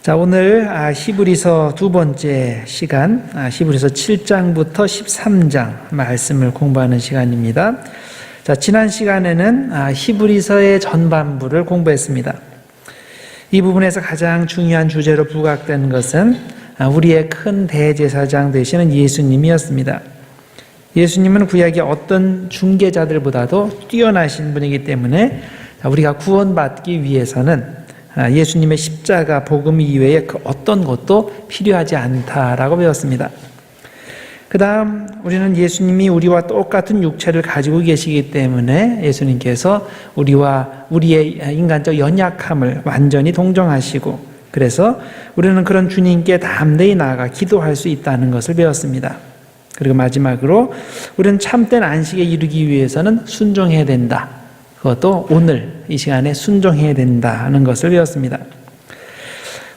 자, 오늘 히브리서 두 번째 시간, 히브리서 7장부터 13장 말씀을 공부하는 시간입니다. 자, 지난 시간에는 히브리서의 전반부를 공부했습니다. 이 부분에서 가장 중요한 주제로 부각된 것은 우리의 큰 대제사장 되시는 예수님이었습니다. 예수님은 구약의 어떤 중개자들보다도 뛰어나신 분이기 때문에 우리가 구원받기 위해서는 예수님의 십자가 복음 이외에 그 어떤 것도 필요하지 않다라고 배웠습니다. 그 다음 우리는 예수님이 우리와 똑같은 육체를 가지고 계시기 때문에 예수님께서 우리와 우리의 인간적 연약함을 완전히 동정하시고, 그래서 우리는 그런 주님께 담대히 나아가 기도할 수 있다는 것을 배웠습니다. 그리고 마지막으로 우리는 참된 안식에 이르기 위해서는 순종해야 된다. 그것도 오늘 이 시간에 순종해야 된다는 것을 배웠습니다.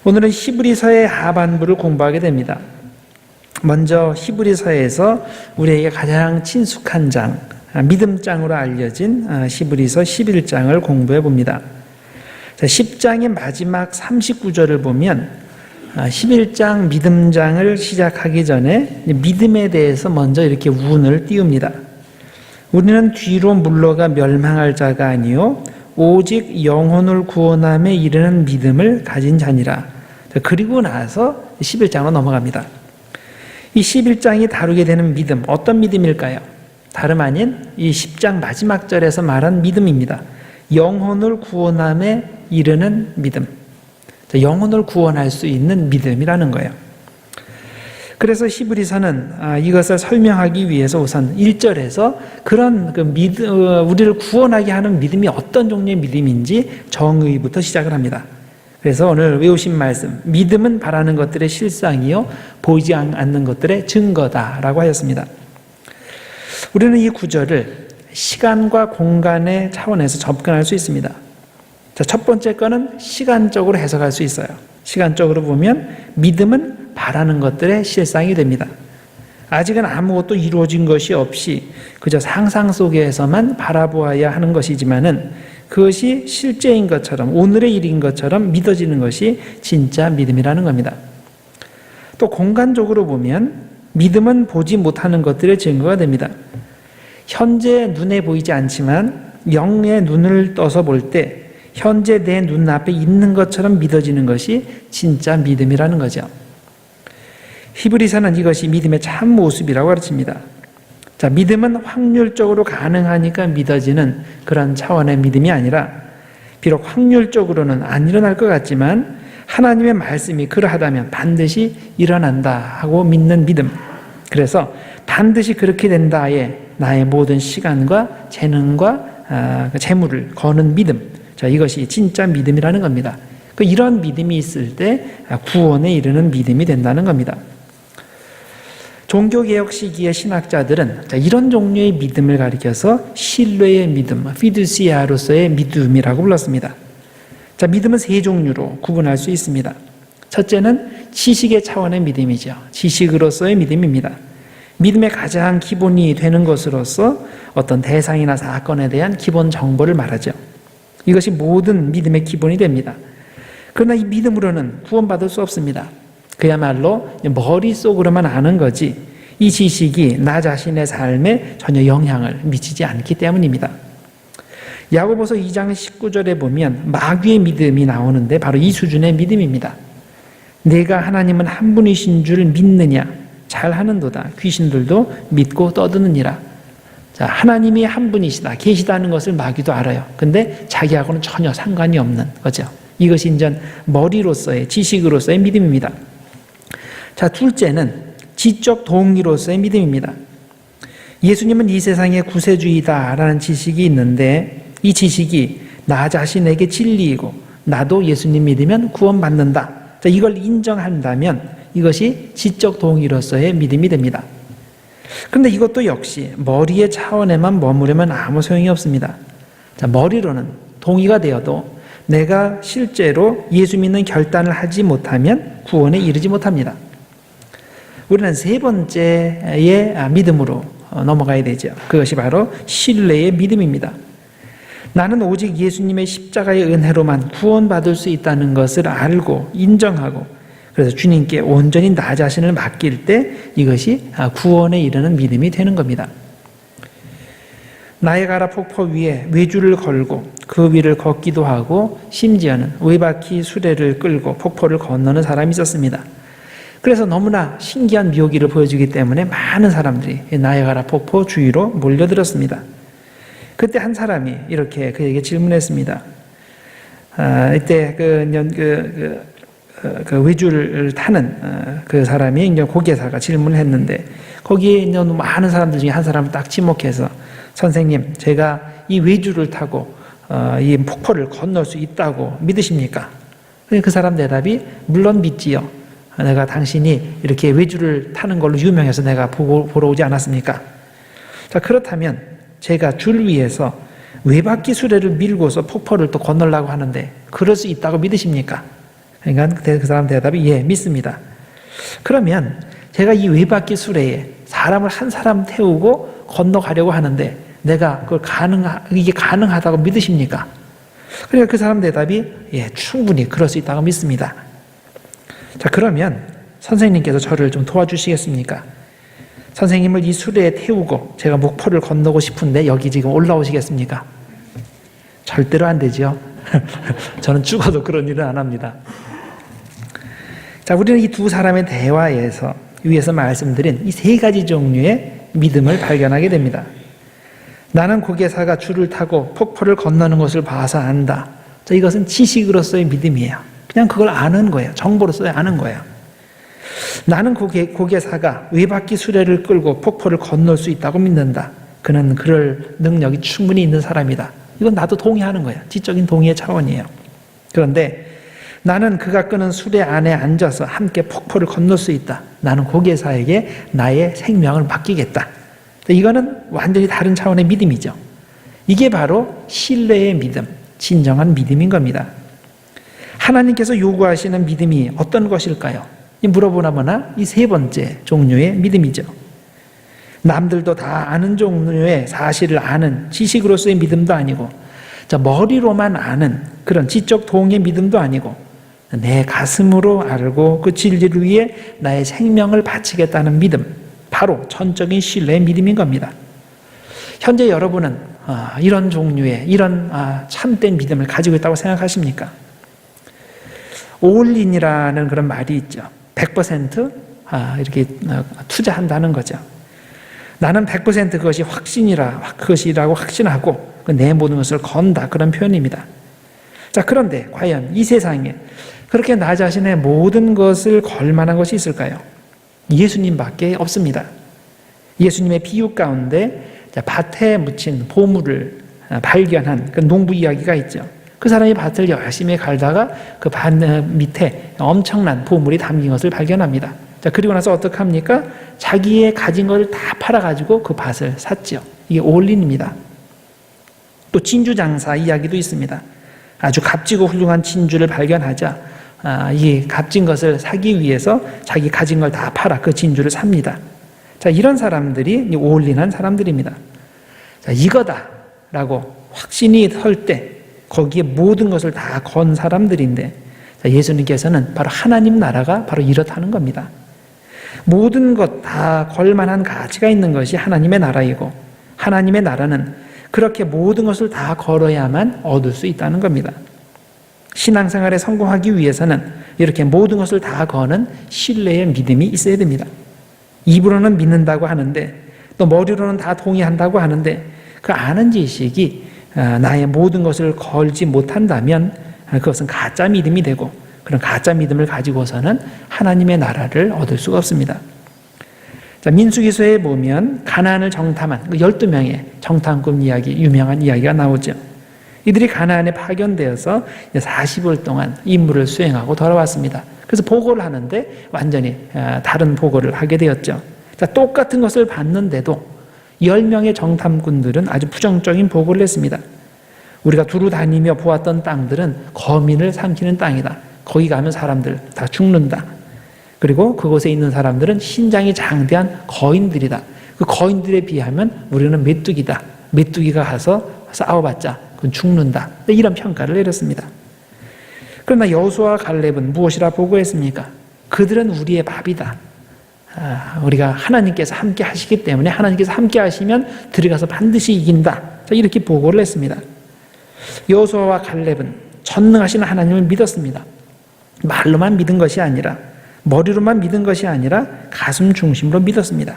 오늘은 히브리서의 하반부를 공부하게 됩니다. 먼저 히브리서에서 우리에게 가장 친숙한 장, 믿음장으로 알려진 히브리서 11장을 공부해 봅니다. 10장의 마지막 39절을 보면 11장 믿음장을 시작하기 전에 믿음에 대해서 먼저 이렇게 운을 띄웁니다. 우리는 뒤로 물러가 멸망할 자가 아니요 오직 영혼을 구원함에 이르는 믿음을 가진 자니라. 그리고 나서 11장으로 넘어갑니다. 이 11장이 다루게 되는 믿음, 어떤 믿음일까요? 다름 아닌 이 10장 마지막 절에서 말한 믿음입니다. 영혼을 구원함에 이르는 믿음. 영혼을 구원할 수 있는 믿음이라는 거예요. 그래서 히브리서는 이것을 설명하기 위해서 우선 1절에서 그런 우리를 구원하게 하는 믿음이 어떤 종류의 믿음인지 정의부터 시작을 합니다. 그래서 오늘 외우신 말씀, 믿음은 바라는 것들의 실상이요 보이지 않는 것들의 증거다라고 하였습니다. 우리는 이 구절을 시간과 공간의 차원에서 접근할 수 있습니다. 자, 첫 번째 거는 시간적으로 해석할 수 있어요. 시간적으로 보면 믿음은 바라는 것들의 실상이 됩니다. 아직은 아무것도 이루어진 것이 없이 그저 상상 속에서만 바라보아야 하는 것이지만은 그것이 실제인 것처럼, 오늘의 일인 것처럼 믿어지는 것이 진짜 믿음이라는 겁니다. 또 공간적으로 보면 믿음은 보지 못하는 것들의 증거가 됩니다. 현재 눈에 보이지 않지만 영의 눈을 떠서 볼 때 현재 내 눈앞에 있는 것처럼 믿어지는 것이 진짜 믿음이라는 거죠. 히브리서는 이것이 믿음의 참 모습이라고 가르칩니다. 자, 믿음은 확률적으로 가능하니까 믿어지는 그런 차원의 믿음이 아니라, 비록 확률적으로는 안 일어날 것 같지만 하나님의 말씀이 그러하다면 반드시 일어난다 하고 믿는 믿음. 그래서 반드시 그렇게 된다에 나의 모든 시간과 재능과 재물을 거는 믿음. 자, 이것이 진짜 믿음이라는 겁니다. 이런 믿음이 있을 때 구원에 이르는 믿음이 된다는 겁니다. 종교개혁 시기의 신학자들은 이런 종류의 믿음을 가리켜서 신뢰의 믿음, 피두시아로서의 믿음이라고 불렀습니다. 자, 믿음은 세 종류로 구분할 수 있습니다. 첫째는 지식의 차원의 믿음이죠. 지식으로서의 믿음입니다. 믿음의 가장 기본이 되는 것으로서 어떤 대상이나 사건에 대한 기본 정보를 말하죠. 이것이 모든 믿음의 기본이 됩니다. 그러나 이 믿음으로는 구원받을 수 없습니다. 그야말로 머릿속으로만 아는 거지 이 지식이 나 자신의 삶에 전혀 영향을 미치지 않기 때문입니다. 야고보서 2장 19절에 보면 마귀의 믿음이 나오는데 바로 이 수준의 믿음입니다. 내가 하나님은 한 분이신 줄 믿느냐? 잘하는도다. 귀신들도 믿고 떠드느니라. 자, 하나님이 한 분이시다, 계시다는 것을 마귀도 알아요. 근데 자기하고는 전혀 상관이 없는 거죠. 이것이 이제 머리로서의, 지식으로서의 믿음입니다. 자, 둘째는 지적 동의로서의 믿음입니다. 예수님은 이 세상의 구세주이다라는 지식이 있는데 이 지식이 나 자신에게 진리이고 나도 예수님 믿으면 구원받는다. 자, 이걸 인정한다면 이것이 지적 동의로서의 믿음이 됩니다. 그런데 이것도 역시 머리의 차원에만 머무르면 아무 소용이 없습니다. 자, 머리로는 동의가 되어도 내가 실제로 예수 믿는 결단을 하지 못하면 구원에 이르지 못합니다. 우리는 세 번째의 믿음으로 넘어가야 되죠. 그것이 바로 신뢰의 믿음입니다. 나는 오직 예수님의 십자가의 은혜로만 구원받을 수 있다는 것을 알고 인정하고, 그래서 주님께 온전히 나 자신을 맡길 때 이것이 구원에 이르는 믿음이 되는 겁니다. 나이아가라 폭포 위에 외주를 걸고 그 위를 걷기도 하고 심지어는 외바퀴 수레를 끌고 폭포를 건너는 사람이 있었습니다. 그래서 너무나 신기한 묘기를 보여주기 때문에 많은 사람들이 나이아가라 폭포 주위로 몰려들었습니다. 그때 한 사람이 이렇게 그에게 질문했습니다. 이때 그 외주를 타는 그 사람이 이제 고개사가 질문을 했는데, 거기에 있는 많은 사람들 중에 한 사람을 딱 지목해서, 선생님, 제가 이 외주를 타고 이 폭포를 건널 수 있다고 믿으십니까? 그 사람 대답이, 물론 믿지요. 내가 당신이 이렇게 외주를 타는 걸로 유명해서 내가 보러 오지 않았습니까? 자, 그렇다면 제가 줄 위에서 외바퀴 수레를 밀고서 폭포를 또 건너려고 하는데 그럴 수 있다고 믿으십니까? 그러니까 그 사람 대답이, 예, 믿습니다. 그러면 제가 이 외바퀴 수레에 사람을 한 사람 태우고 건너가려고 하는데 내가 이게 가능하다고 믿으십니까? 그러니까 그 사람 대답이, 예, 충분히 그럴 수 있다고 믿습니다. 자, 그러면 선생님께서 저를 좀 도와주시겠습니까? 선생님을 이 수레에 태우고 제가 목포를 건너고 싶은데 여기 지금 올라오시겠습니까? 절대로 안 되죠. 저는 죽어도 그런 일은 안 합니다. 자, 우리는 이 두 사람의 대화에서 위에서 말씀드린 이 세 가지 종류의 믿음을 발견하게 됩니다. 나는 고개사가 줄을 타고 폭포를 건너는 것을 봐서 안다. 자, 이것은 지식으로서의 믿음이에요. 그냥 그걸 아는 거예요. 정보로서의 아는 거예요. 나는 고개사가 외바퀴 수레를 끌고 폭포를 건널 수 있다고 믿는다. 그는 그럴 능력이 충분히 있는 사람이다. 이건 나도 동의하는 거예요. 지적인 동의의 차원이에요. 그런데 나는 그가 끄는 수레 안에 앉아서 함께 폭포를 건널 수 있다. 나는 고개사에게 나의 생명을 맡기겠다. 이거는 완전히 다른 차원의 믿음이죠. 이게 바로 신뢰의 믿음, 진정한 믿음인 겁니다. 하나님께서 요구하시는 믿음이 어떤 것일까요? 물어보나마나 이 세 번째 종류의 믿음이죠. 남들도 다 아는 종류의 사실을 아는 지식으로서의 믿음도 아니고, 머리로만 아는 그런 지적 동의 믿음도 아니고, 내 가슴으로 알고 그 진리를 위해 나의 생명을 바치겠다는 믿음, 바로 전적인 신뢰의 믿음인 겁니다. 현재 여러분은 이런 종류의 이런 참된 믿음을 가지고 있다고 생각하십니까? 올인이라는 그런 말이 있죠. 100% 이렇게 투자한다는 거죠. 나는 100% 그것이라고 확신하고 내 모든 것을 건다, 그런 표현입니다. 자, 그런데 과연 이 세상에 그렇게 나 자신의 모든 것을 걸 만한 것이 있을까요? 예수님밖에 없습니다. 예수님의 비유 가운데 밭에 묻힌 보물을 발견한 그 농부 이야기가 있죠. 그 사람이 밭을 열심히 갈다가 그 밭 밑에 엄청난 보물이 담긴 것을 발견합니다. 자, 그리고 나서 어떻게 합니까? 자기의 가진 것을 다 팔아가지고 그 밭을 샀죠. 이게 올린입니다. 또 진주 장사 이야기도 있습니다. 아주 값지고 훌륭한 진주를 발견하자 이 값진 것을 사기 위해서 자기 가진 걸 다 팔아 그 진주를 삽니다. 자, 이런 사람들이 올인한 사람들입니다. 자, 이거다라고 확신이 설 때 거기에 모든 것을 다 건 사람들인데, 자, 예수님께서는 바로 하나님 나라가 바로 이렇다는 겁니다. 모든 것 다 걸만한 가치가 있는 것이 하나님의 나라이고, 하나님의 나라는 그렇게 모든 것을 다 걸어야만 얻을 수 있다는 겁니다. 신앙생활에 성공하기 위해서는 이렇게 모든 것을 다 거는 신뢰의 믿음이 있어야 됩니다. 입으로는 믿는다고 하는데, 또 머리로는 다 동의한다고 하는데, 그 아는 지식이 나의 모든 것을 걸지 못한다면 그것은 가짜 믿음이 되고, 그런 가짜 믿음을 가지고서는 하나님의 나라를 얻을 수가 없습니다. 자, 민수기서에 보면 가나안을 정탐한 12명의 정탐꾼 이야기, 유명한 이야기가 나오죠. 이들이 가나안에 파견되어서 40일 동안 임무를 수행하고 돌아왔습니다. 그래서 보고를 하는데 완전히 다른 보고를 하게 되었죠. 자, 똑같은 것을 봤는데도 10명의 정탐꾼들은 아주 부정적인 보고를 했습니다. 우리가 두루 다니며 보았던 땅들은 거민을 삼키는 땅이다. 거기 가면 사람들 다 죽는다. 그리고 그곳에 있는 사람들은 신장이 장대한 거인들이다. 그 거인들에 비하면 우리는 메뚜기다. 메뚜기가 가서 싸워봤자 그건 죽는다. 이런 평가를 내렸습니다. 그러나 여호수아와 갈렙은 무엇이라 보고했습니까? 그들은 우리의 밥이다. 우리가 하나님께서 함께 하시기 때문에 하나님께서 함께 하시면 들어가서 반드시 이긴다. 이렇게 보고를 했습니다. 여호수아와 갈렙은 전능하신 하나님을 믿었습니다. 말로만 믿은 것이 아니라, 머리로만 믿은 것이 아니라 가슴 중심으로 믿었습니다.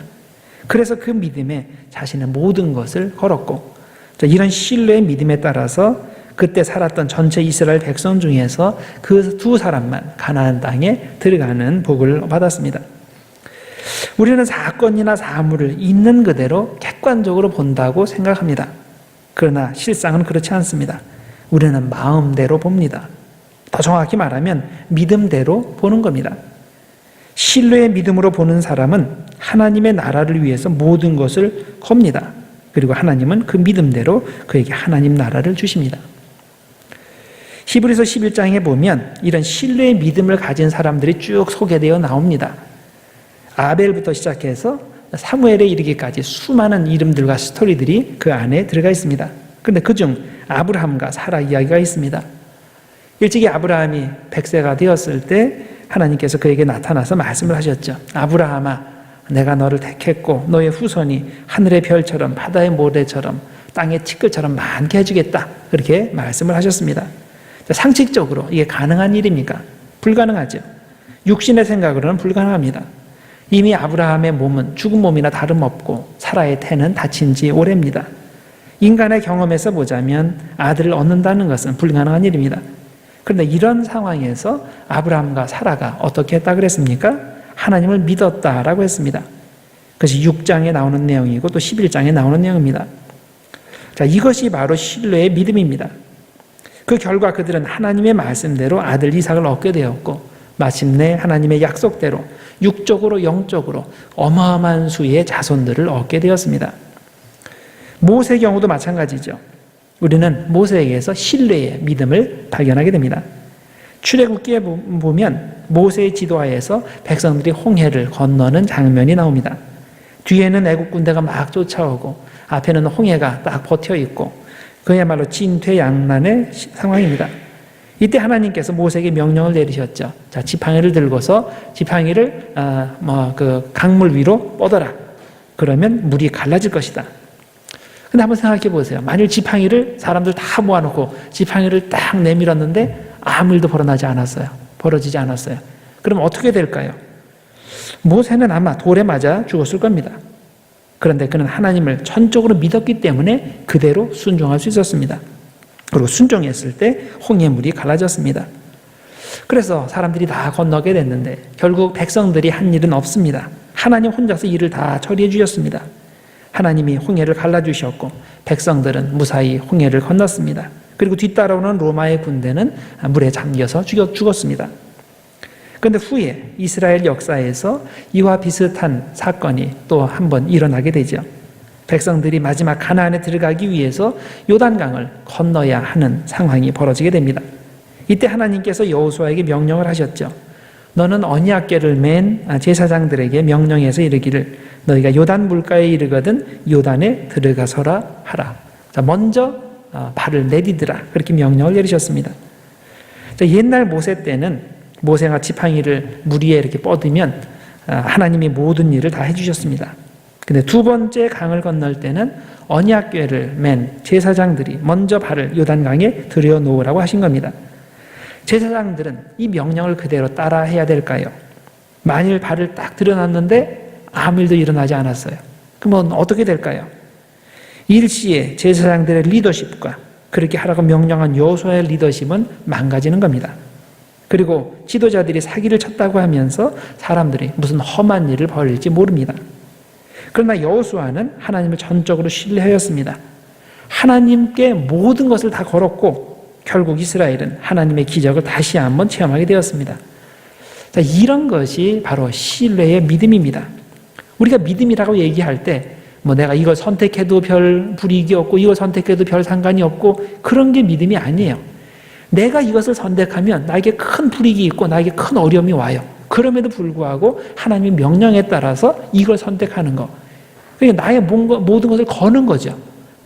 그래서 그 믿음에 자신의 모든 것을 걸었고, 이런 신뢰의 믿음에 따라서 그때 살았던 전체 이스라엘 백성 중에서 그 두 사람만 가나안 땅에 들어가는 복을 받았습니다. 우리는 사건이나 사물을 있는 그대로 객관적으로 본다고 생각합니다. 그러나 실상은 그렇지 않습니다. 우리는 마음대로 봅니다. 더 정확히 말하면 믿음대로 보는 겁니다. 신뢰의 믿음으로 보는 사람은 하나님의 나라를 위해서 모든 것을 겁니다. 그리고 하나님은 그 믿음대로 그에게 하나님 나라를 주십니다. 히브리서 11장에 보면 이런 신뢰의 믿음을 가진 사람들이 쭉 소개되어 나옵니다. 아벨부터 시작해서 사무엘에 이르기까지 수많은 이름들과 스토리들이 그 안에 들어가 있습니다. 그런데 그중 아브라함과 사라 이야기가 있습니다. 일찍이 아브라함이 100세가 되었을 때 하나님께서 그에게 나타나서 말씀을 하셨죠. 아브라함아, 내가 너를 택했고 너의 후손이 하늘의 별처럼 바다의 모래처럼 땅의 티끌처럼 많게 해주겠다. 그렇게 말씀을 하셨습니다. 상식적으로 이게 가능한 일입니까? 불가능하죠. 육신의 생각으로는 불가능합니다. 이미 아브라함의 몸은 죽은 몸이나 다름없고 사라의 태는 다친 지 오래입니다. 인간의 경험에서 보자면 아들을 얻는다는 것은 불가능한 일입니다. 그런데 이런 상황에서 아브라함과 사라가 어떻게 했다 그랬습니까? 하나님을 믿었다라고 했습니다. 그것이 6장에 나오는 내용이고 또 11장에 나오는 내용입니다. 자, 이것이 바로 신뢰의 믿음입니다. 그 결과 그들은 하나님의 말씀대로 아들 이삭을 얻게 되었고 마침내 하나님의 약속대로 육적으로 영적으로 어마어마한 수의 자손들을 얻게 되었습니다. 모세의 경우도 마찬가지죠. 우리는 모세에게서 신뢰의 믿음을 발견하게 됩니다. 출애굽기에 보면 모세의 지도하에서 백성들이 홍해를 건너는 장면이 나옵니다. 뒤에는 애국 군대가 막 쫓아오고 앞에는 홍해가 딱 버텨 있고 그야말로 진퇴양난의 상황입니다. 이때 하나님께서 모세에게 명령을 내리셨죠. 자, 지팡이를 들고서 지팡이를 그 강물 위로 뻗어라. 그러면 물이 갈라질 것이다. 근데 한번 생각해 보세요. 만일 지팡이를 사람들 다 모아놓고 지팡이를 딱 내밀었는데 아무 일도 벌어지지 않았어요. 그럼 어떻게 될까요? 모세는 아마 돌에 맞아 죽었을 겁니다. 그런데 그는 하나님을 전적으로 믿었기 때문에 그대로 순종할 수 있었습니다. 그리고 순종했을 때 홍해물이 갈라졌습니다. 그래서 사람들이 다 건너게 됐는데 결국 백성들이 한 일은 없습니다. 하나님 혼자서 일을 다 처리해 주셨습니다. 하나님이 홍해를 갈라주셨고 백성들은 무사히 홍해를 건넜습니다. 그리고 뒤따라오는 로마의 군대는 물에 잠겨서 죽었습니다. 그런데 후에 이스라엘 역사에서 이와 비슷한 사건이 또 한 번 일어나게 되죠. 백성들이 마지막 가나안에 들어가기 위해서 요단강을 건너야 하는 상황이 벌어지게 됩니다. 이때 하나님께서 여호수아에게 명령을 하셨죠. 너는 언약궤를 맨 제사장들에게 명령해서 이르기를 너희가 요단 물가에 이르거든 요단에 들어가서라 하라. 자, 먼저 발을 내디드라. 그렇게 명령을 내리셨습니다. 자, 옛날 모세 때는 모세가 지팡이를 물 위에 이렇게 뻗으면 하나님이 모든 일을 다 해주셨습니다. 근데 두 번째 강을 건널 때는 언약궤를 맨 제사장들이 먼저 발을 요단강에 들여놓으라고 하신 겁니다. 제사장들은 이 명령을 그대로 따라 해야 될까요? 만일 발을 딱 들여놨는데 아무 일도 일어나지 않았어요. 그러면 어떻게 될까요? 일시에 제사장들의 리더십과 그렇게 하라고 명령한 여호수아의 리더십은 망가지는 겁니다. 그리고 지도자들이 사기를 쳤다고 하면서 사람들이 무슨 험한 일을 벌일지 모릅니다. 그러나 여호수아는 하나님을 전적으로 신뢰하였습니다. 하나님께 모든 것을 다 걸었고 결국 이스라엘은 하나님의 기적을 다시 한번 체험하게 되었습니다. 자, 이런 것이 바로 신뢰의 믿음입니다. 우리가 믿음이라고 얘기할 때 뭐 내가 이걸 선택해도 별 불이익이 없고 이걸 선택해도 별 상관이 없고 그런 게 믿음이 아니에요. 내가 이것을 선택하면 나에게 큰 불이익이 있고 나에게 큰 어려움이 와요. 그럼에도 불구하고 하나님의 명령에 따라서 이걸 선택하는 거. 그러니까 나의 모든 것을 거는 거죠.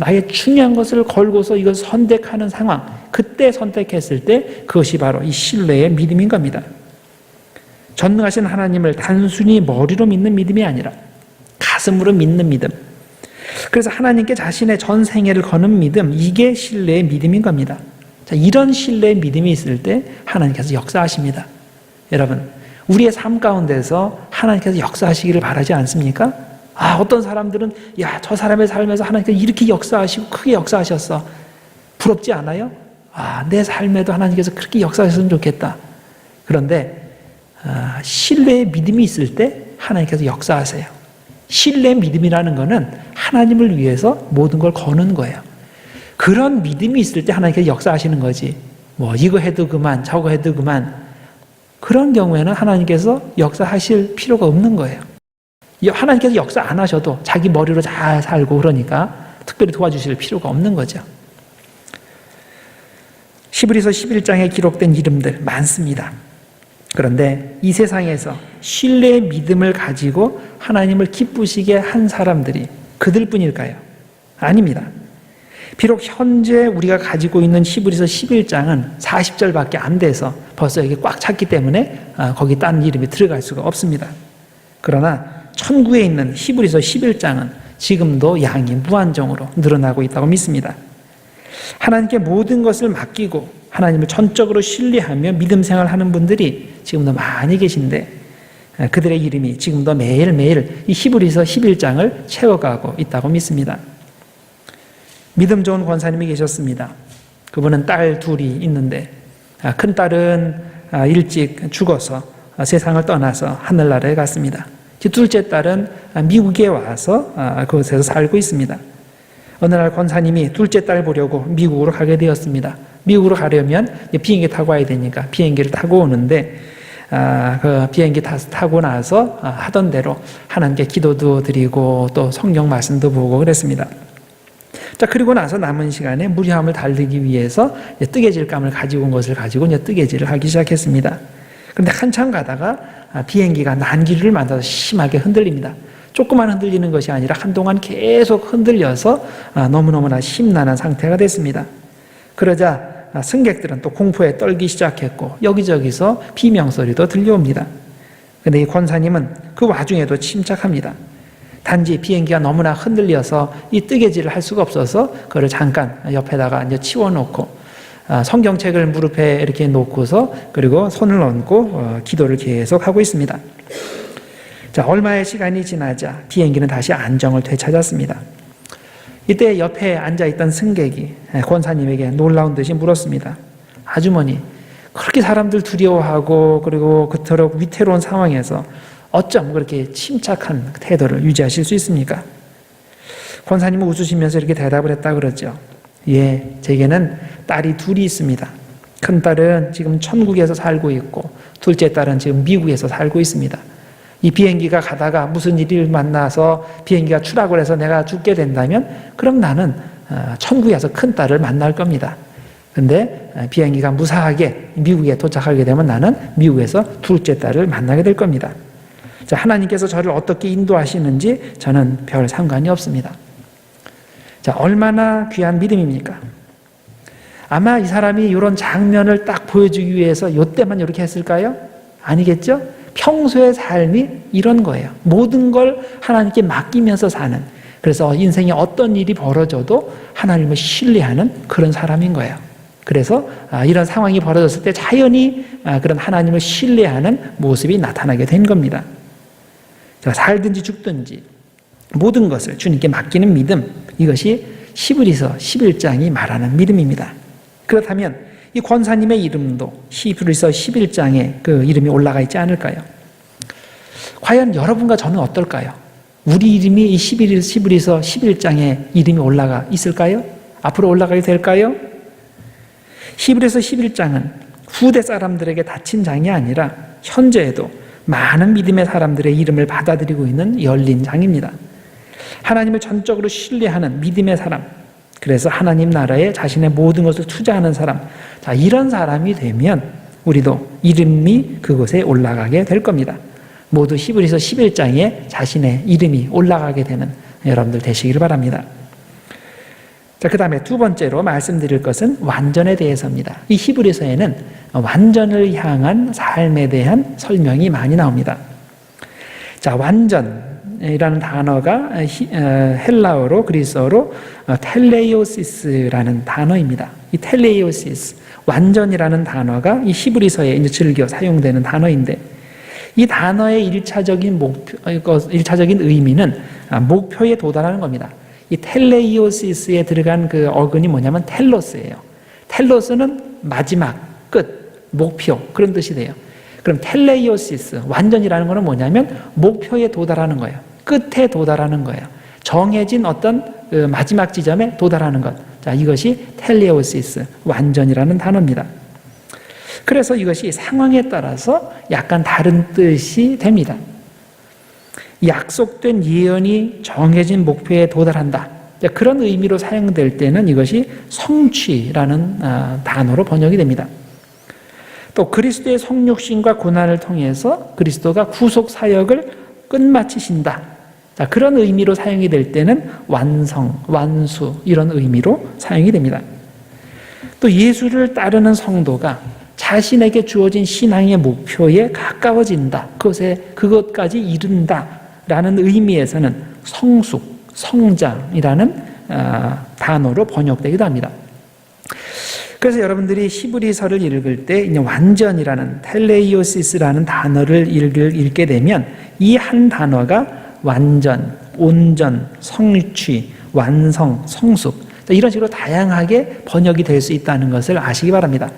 나의 중요한 것을 걸고서 이걸 선택하는 상황, 그때 선택했을 때 그것이 바로 이 신뢰의 믿음인 겁니다. 전능하신 하나님을 단순히 머리로 믿는 믿음이 아니라 가슴으로 믿는 믿음. 그래서 하나님께 자신의 전 생애를 거는 믿음, 이게 신뢰의 믿음인 겁니다. 자, 이런 신뢰의 믿음이 있을 때 하나님께서 역사하십니다. 여러분, 우리의 삶 가운데서 하나님께서 역사하시기를 바라지 않습니까? 어떤 사람들은 저 사람의 삶에서 하나님께서 이렇게 역사하시고 크게 역사하셨어. 부럽지 않아요? 내 삶에도 하나님께서 그렇게 역사하셨으면 좋겠다. 그런데 신뢰의 믿음이 있을 때 하나님께서 역사하세요. 신뢰의 믿음이라는 것은 하나님을 위해서 모든 걸 거는 거예요. 그런 믿음이 있을 때 하나님께서 역사하시는 거지. 이거 해도 그만, 저거 해도 그만. 그런 경우에는 하나님께서 역사하실 필요가 없는 거예요. 하나님께서 역사 안 하셔도 자기 머리로 잘 살고 그러니까 특별히 도와주실 필요가 없는 거죠. 히브리서 11장에 기록된 이름들 많습니다. 그런데 이 세상에서 신뢰의 믿음을 가지고 하나님을 기쁘시게 한 사람들이 그들뿐일까요? 아닙니다. 비록 현재 우리가 가지고 있는 히브리서 11장은 40절밖에 안 돼서 벌써 이게 꽉 찼기 때문에 거기 딴 이름이 들어갈 수가 없습니다. 그러나 천국에 있는 히브리서 11장은 지금도 양이 무한정으로 늘어나고 있다고 믿습니다. 하나님께 모든 것을 맡기고 하나님을 전적으로 신뢰하며 믿음 생활하는 분들이 지금도 많이 계신데 그들의 이름이 지금도 매일매일 이 히브리서 11장을 채워가고 있다고 믿습니다. 믿음 좋은 권사님이 계셨습니다. 그분은 딸 둘이 있는데 큰 딸은 일찍 죽어서 세상을 떠나서 하늘나라에 갔습니다. 둘째 딸은 미국에 와서 그곳에서 살고 있습니다. 어느 날 권사님이 둘째 딸 보려고 미국으로 가게 되었습니다. 미국으로 가려면 비행기 타고 와야 되니까 비행기를 타고 오는데 그 비행기 타고 나서 하던 대로 하나님께 기도도 드리고 또 성경 말씀도 보고 그랬습니다. 자, 그리고 나서 남은 시간에 무료함을 달리기 위해서 뜨개질감을 가지고 온 것을 가지고 뜨개질을 하기 시작했습니다. 그런데 한참 가다가 비행기가 난기류를 만나서 심하게 흔들립니다. 조금만 흔들리는 것이 아니라 한동안 계속 흔들려서 너무너무나 심란한 상태가 됐습니다. 그러자 승객들은 또 공포에 떨기 시작했고 여기저기서 비명소리도 들려옵니다. 그런데 이 권사님은 그 와중에도 침착합니다. 단지 비행기가 너무나 흔들려서 이 뜨개질을 할 수가 없어서 그걸 잠깐 옆에다가 이제 치워놓고 성경책을 무릎에 이렇게 놓고서 그리고 손을 얹고 기도를 계속 하고 있습니다. 자, 얼마의 시간이 지나자 비행기는 다시 안정을 되찾았습니다. 이때 옆에 앉아있던 승객이 권사님에게 놀라운 듯이 물었습니다. 아주머니, 그렇게 사람들 두려워하고 그리고 그토록 위태로운 상황에서 어쩜 그렇게 침착한 태도를 유지하실 수 있습니까? 권사님은 웃으시면서 이렇게 대답을 했다 그러죠. 예, 제게는 딸이 둘이 있습니다. 큰 딸은 지금 천국에서 살고 있고 둘째 딸은 지금 미국에서 살고 있습니다. 이 비행기가 가다가 무슨 일을 만나서 비행기가 추락을 해서 내가 죽게 된다면 그럼 나는 천국에서 큰 딸을 만날 겁니다. 근데 비행기가 무사하게 미국에 도착하게 되면 나는 미국에서 둘째 딸을 만나게 될 겁니다. 자, 하나님께서 저를 어떻게 인도하시는지 저는 별 상관이 없습니다. 자, 얼마나 귀한 믿음입니까? 아마 이 사람이 이런 장면을 딱 보여주기 위해서 이때만 이렇게 했을까요? 아니겠죠? 평소의 삶이 이런 거예요. 모든 걸 하나님께 맡기면서 사는, 그래서 인생에 어떤 일이 벌어져도 하나님을 신뢰하는 그런 사람인 거예요. 그래서 이런 상황이 벌어졌을 때 자연히 그런 하나님을 신뢰하는 모습이 나타나게 된 겁니다. 살든지 죽든지 모든 것을 주님께 맡기는 믿음, 이것이 히브리서 11장이 말하는 믿음입니다. 그렇다면 이 권사님의 이름도 히브리서 11장에 그 이름이 올라가 있지 않을까요? 과연 여러분과 저는 어떨까요? 우리 이름이 이 히브리서 11장에 이름이 올라가 있을까요? 앞으로 올라가게 될까요? 히브리서 11장은 후대 사람들에게 닫힌 장이 아니라 현재에도 많은 믿음의 사람들의 이름을 받아들이고 있는 열린 장입니다. 하나님을 전적으로 신뢰하는 믿음의 사람, 그래서 하나님 나라에 자신의 모든 것을 투자하는 사람, 자, 이런 사람이 되면 우리도 이름이 그곳에 올라가게 될 겁니다. 모두 히브리서 11장에 자신의 이름이 올라가게 되는 여러분들 되시기를 바랍니다. 자, 그 다음에 두 번째로 말씀드릴 것은 완전에 대해서입니다. 이 히브리서에는 완전을 향한 삶에 대한 설명이 많이 나옵니다. 자, 완전이라는 단어가 헬라어로 그리스어로 텔레이오시스라는 단어입니다. 이 텔레이오시스, 완전이라는 단어가 이 히브리서에 이제 즐겨 사용되는 단어인데, 이 단어의 일차적인 의미는 목표에 도달하는 겁니다. 이 텔레이오시스에 들어간 그 어근이 뭐냐면 텔로스예요. 텔로스는 마지막, 끝, 목표, 그런 뜻이 돼요. 그럼 텔레이오시스, 완전이라는 것은 뭐냐면 목표에 도달하는 거예요. 끝에 도달하는 거예요. 정해진 어떤 그 마지막 지점에 도달하는 것. 자, 이것이 텔레오시스, 완전이라는 단어입니다. 그래서 이것이 상황에 따라서 약간 다른 뜻이 됩니다. 약속된 예언이 정해진 목표에 도달한다. 그런 의미로 사용될 때는 이것이 성취라는 단어로 번역이 됩니다. 또 그리스도의 성육신과 고난을 통해서 그리스도가 구속 사역을 끝마치신다. 자, 그런 의미로 사용이 될 때는 완성, 완수 이런 의미로 사용이 됩니다. 또 예수를 따르는 성도가 자신에게 주어진 신앙의 목표에 가까워진다. 그것까지 이른다라는 의미에서는 성숙, 성장이라는 단어로 번역되기도 합니다. 그래서 여러분들이 히브리서를 읽을 때 완전이라는 텔레이오시스라는 단어를 읽게 되면 이 한 단어가 완전, 온전, 성취, 완성, 성숙 이런 식으로 다양하게 번역이 될 수 있다는 것을 아시기 바랍니다.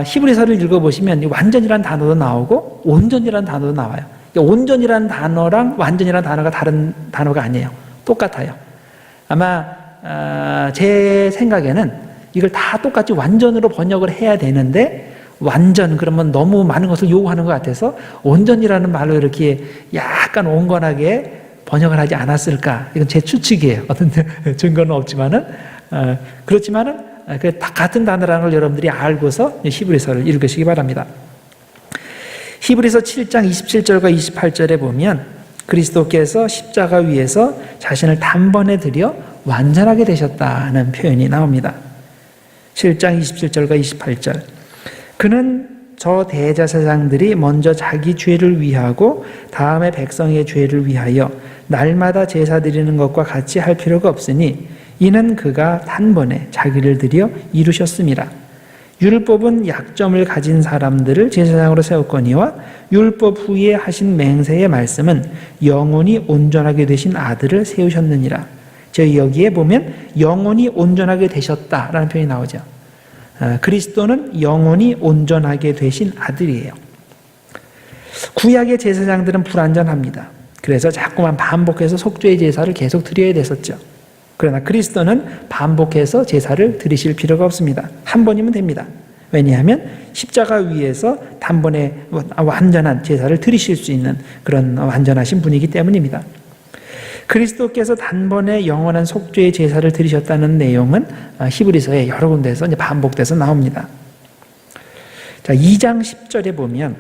히브리서를 읽어보시면 완전이라는 단어도 나오고 온전이라는 단어도 나와요. 온전이라는 단어랑 완전이라는 단어가 다른 단어가 아니에요. 똑같아요. 아마 제 생각에는 이걸 다 똑같이 완전으로 번역을 해야 되는데 완전 그러면 너무 많은 것을 요구하는 것 같아서 온전이라는 말로 이렇게 약간 온건하게 번역을 하지 않았을까. 이건 제 추측이에요. 어떤 증거는 없지만은 그렇지만은 다 같은 단어라는 걸 여러분들이 알고서 히브리서를 읽으시기 바랍니다. 히브리서 7장 27절과 28절에 보면 그리스도께서 십자가 위에서 자신을 단번에 들여 완전하게 되셨다는 표현이 나옵니다. 7장 27절과 28절. 그는 저 대제사장들이 먼저 자기 죄를 위하고 다음에 백성의 죄를 위하여 날마다 제사 드리는 것과 같이 할 필요가 없으니 이는 그가 단번에 자기를 들여 이루셨습니다. 율법은 약점을 가진 사람들을 제사장으로 세웠거니와 율법 후에 하신 맹세의 말씀은 영원히 온전하게 되신 아들을 세우셨느니라. 저희 여기에 보면 영원히 온전하게 되셨다라는 표현이 나오죠. 그리스도는 영원히 온전하게 되신 아들이에요. 구약의 제사장들은 불완전합니다. 그래서 자꾸만 반복해서 속죄의 제사를 계속 드려야 됐었죠. 그러나 그리스도는 반복해서 제사를 드리실 필요가 없습니다. 한 번이면 됩니다. 왜냐하면 십자가 위에서 단번에 완전한 제사를 드리실 수 있는 그런 완전하신 분이기 때문입니다. 그리스도께서 단번에 영원한 속죄의 제사를 드리셨다는 내용은 히브리서에 여러 군데에서 이제 반복돼서 나옵니다. 자, 2장 10절에 보면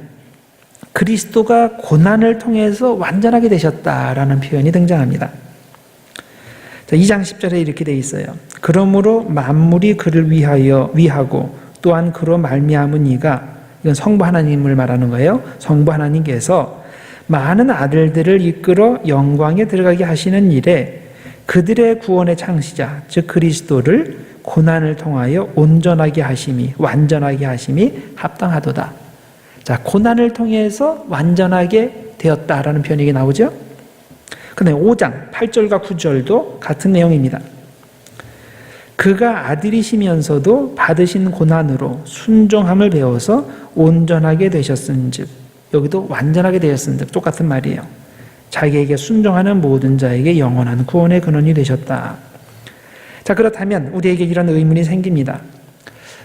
그리스도가 고난을 통해서 완전하게 되셨다라는 표현이 등장합니다. 자, 2장 10절에 이렇게 되어 있어요. 그러므로 만물이 그를 위하고 또한 그로 말미암은 이가, 이건 성부 하나님을 말하는 거예요. 성부 하나님께서 많은 아들들을 이끌어 영광에 들어가게 하시는 일에 그들의 구원의 창시자 즉 그리스도를 고난을 통하여 온전하게 하심이, 완전하게 하심이 합당하도다. 자, 고난을 통해서 완전하게 되었다라는 표현이 나오죠. 그다음에 5장 8절과 9절도 같은 내용입니다. 그가 아들이시면서도 받으신 고난으로 순종함을 배워서 온전하게 되셨은즉, 여기도 완전하게 되었은즉 똑같은 말이에요. 자기에게 순종하는 모든 자에게 영원한 구원의 근원이 되셨다. 자, 그렇다면 우리에게 이런 의문이 생깁니다.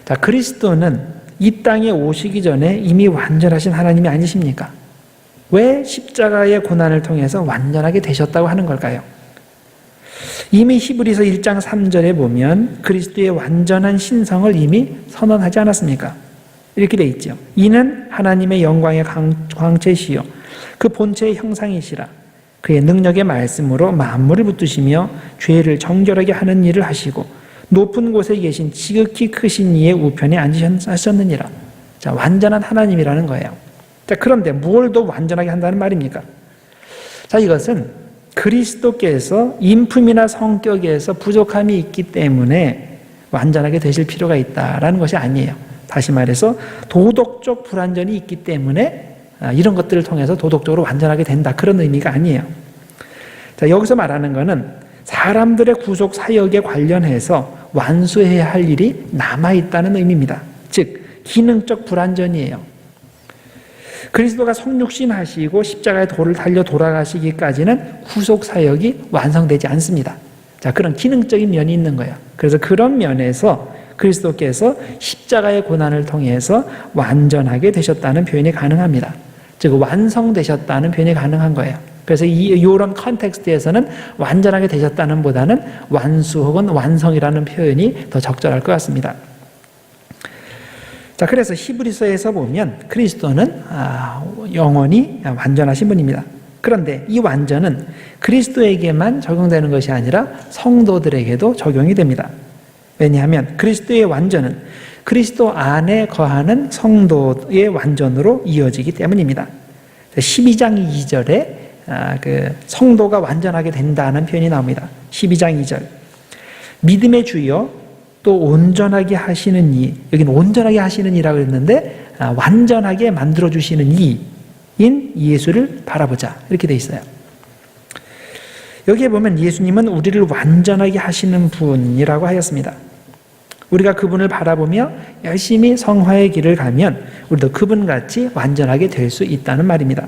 자, 그리스도는 이 땅에 오시기 전에 이미 완전하신 하나님이 아니십니까? 왜 십자가의 고난을 통해서 완전하게 되셨다고 하는 걸까요? 이미 히브리서 1장 3절에 보면 그리스도의 완전한 신성을 이미 선언하지 않았습니까? 이렇게 돼 있죠. 이는 하나님의 영광의 광채시요 그 본체의 형상이시라. 그의 능력의 말씀으로 만물을 붙드시며 죄를 정결하게 하는 일을 하시고 높은 곳에 계신 지극히 크신 이의 우편에 앉으셨느니라. 자, 완전한 하나님이라는 거예요. 자, 그런데 뭘 더 완전하게 한다는 말입니까? 자, 이것은 그리스도께서 인품이나 성격에서 부족함이 있기 때문에 완전하게 되실 필요가 있다라는 것이 아니에요. 다시 말해서 도덕적 불완전이 있기 때문에 이런 것들을 통해서 도덕적으로 완전하게 된다, 그런 의미가 아니에요. 자, 여기서 말하는 것은 사람들의 구속 사역에 관련해서 완수해야 할 일이 남아있다는 의미입니다. 즉 기능적 불완전이에요. 그리스도가 성육신 하시고 십자가의 도를 달려 돌아가시기까지는 구속 사역이 완성되지 않습니다. 자, 그런 기능적인 면이 있는 거예요. 그래서 그런 면에서 그리스도께서 십자가의 고난을 통해서 완전하게 되셨다는 표현이 가능합니다. 즉 완성되셨다는 표현이 가능한 거예요. 그래서 이런 컨텍스트에서는 완전하게 되셨다는 보다는 완수 혹은 완성이라는 표현이 더 적절할 것 같습니다. 자, 그래서 히브리서에서 보면 그리스도는 영원히 완전하신 분입니다. 그런데 이 완전은 그리스도에게만 적용되는 것이 아니라 성도들에게도 적용이 됩니다. 왜냐하면 그리스도의 완전은 그리스도 안에 거하는 성도의 완전으로 이어지기 때문입니다. 12장 2절에 그 성도가 완전하게 된다는 표현이 나옵니다. 12장 2절. 믿음의 주여 또 온전하게 하시는 이, 여기는 온전하게 하시는 이라고 했는데 완전하게 만들어주시는 이인 예수를 바라보자, 이렇게 돼 있어요. 여기에 보면 예수님은 우리를 완전하게 하시는 분이라고 하였습니다. 우리가 그분을 바라보며 열심히 성화의 길을 가면 우리도 그분같이 완전하게 될 수 있다는 말입니다.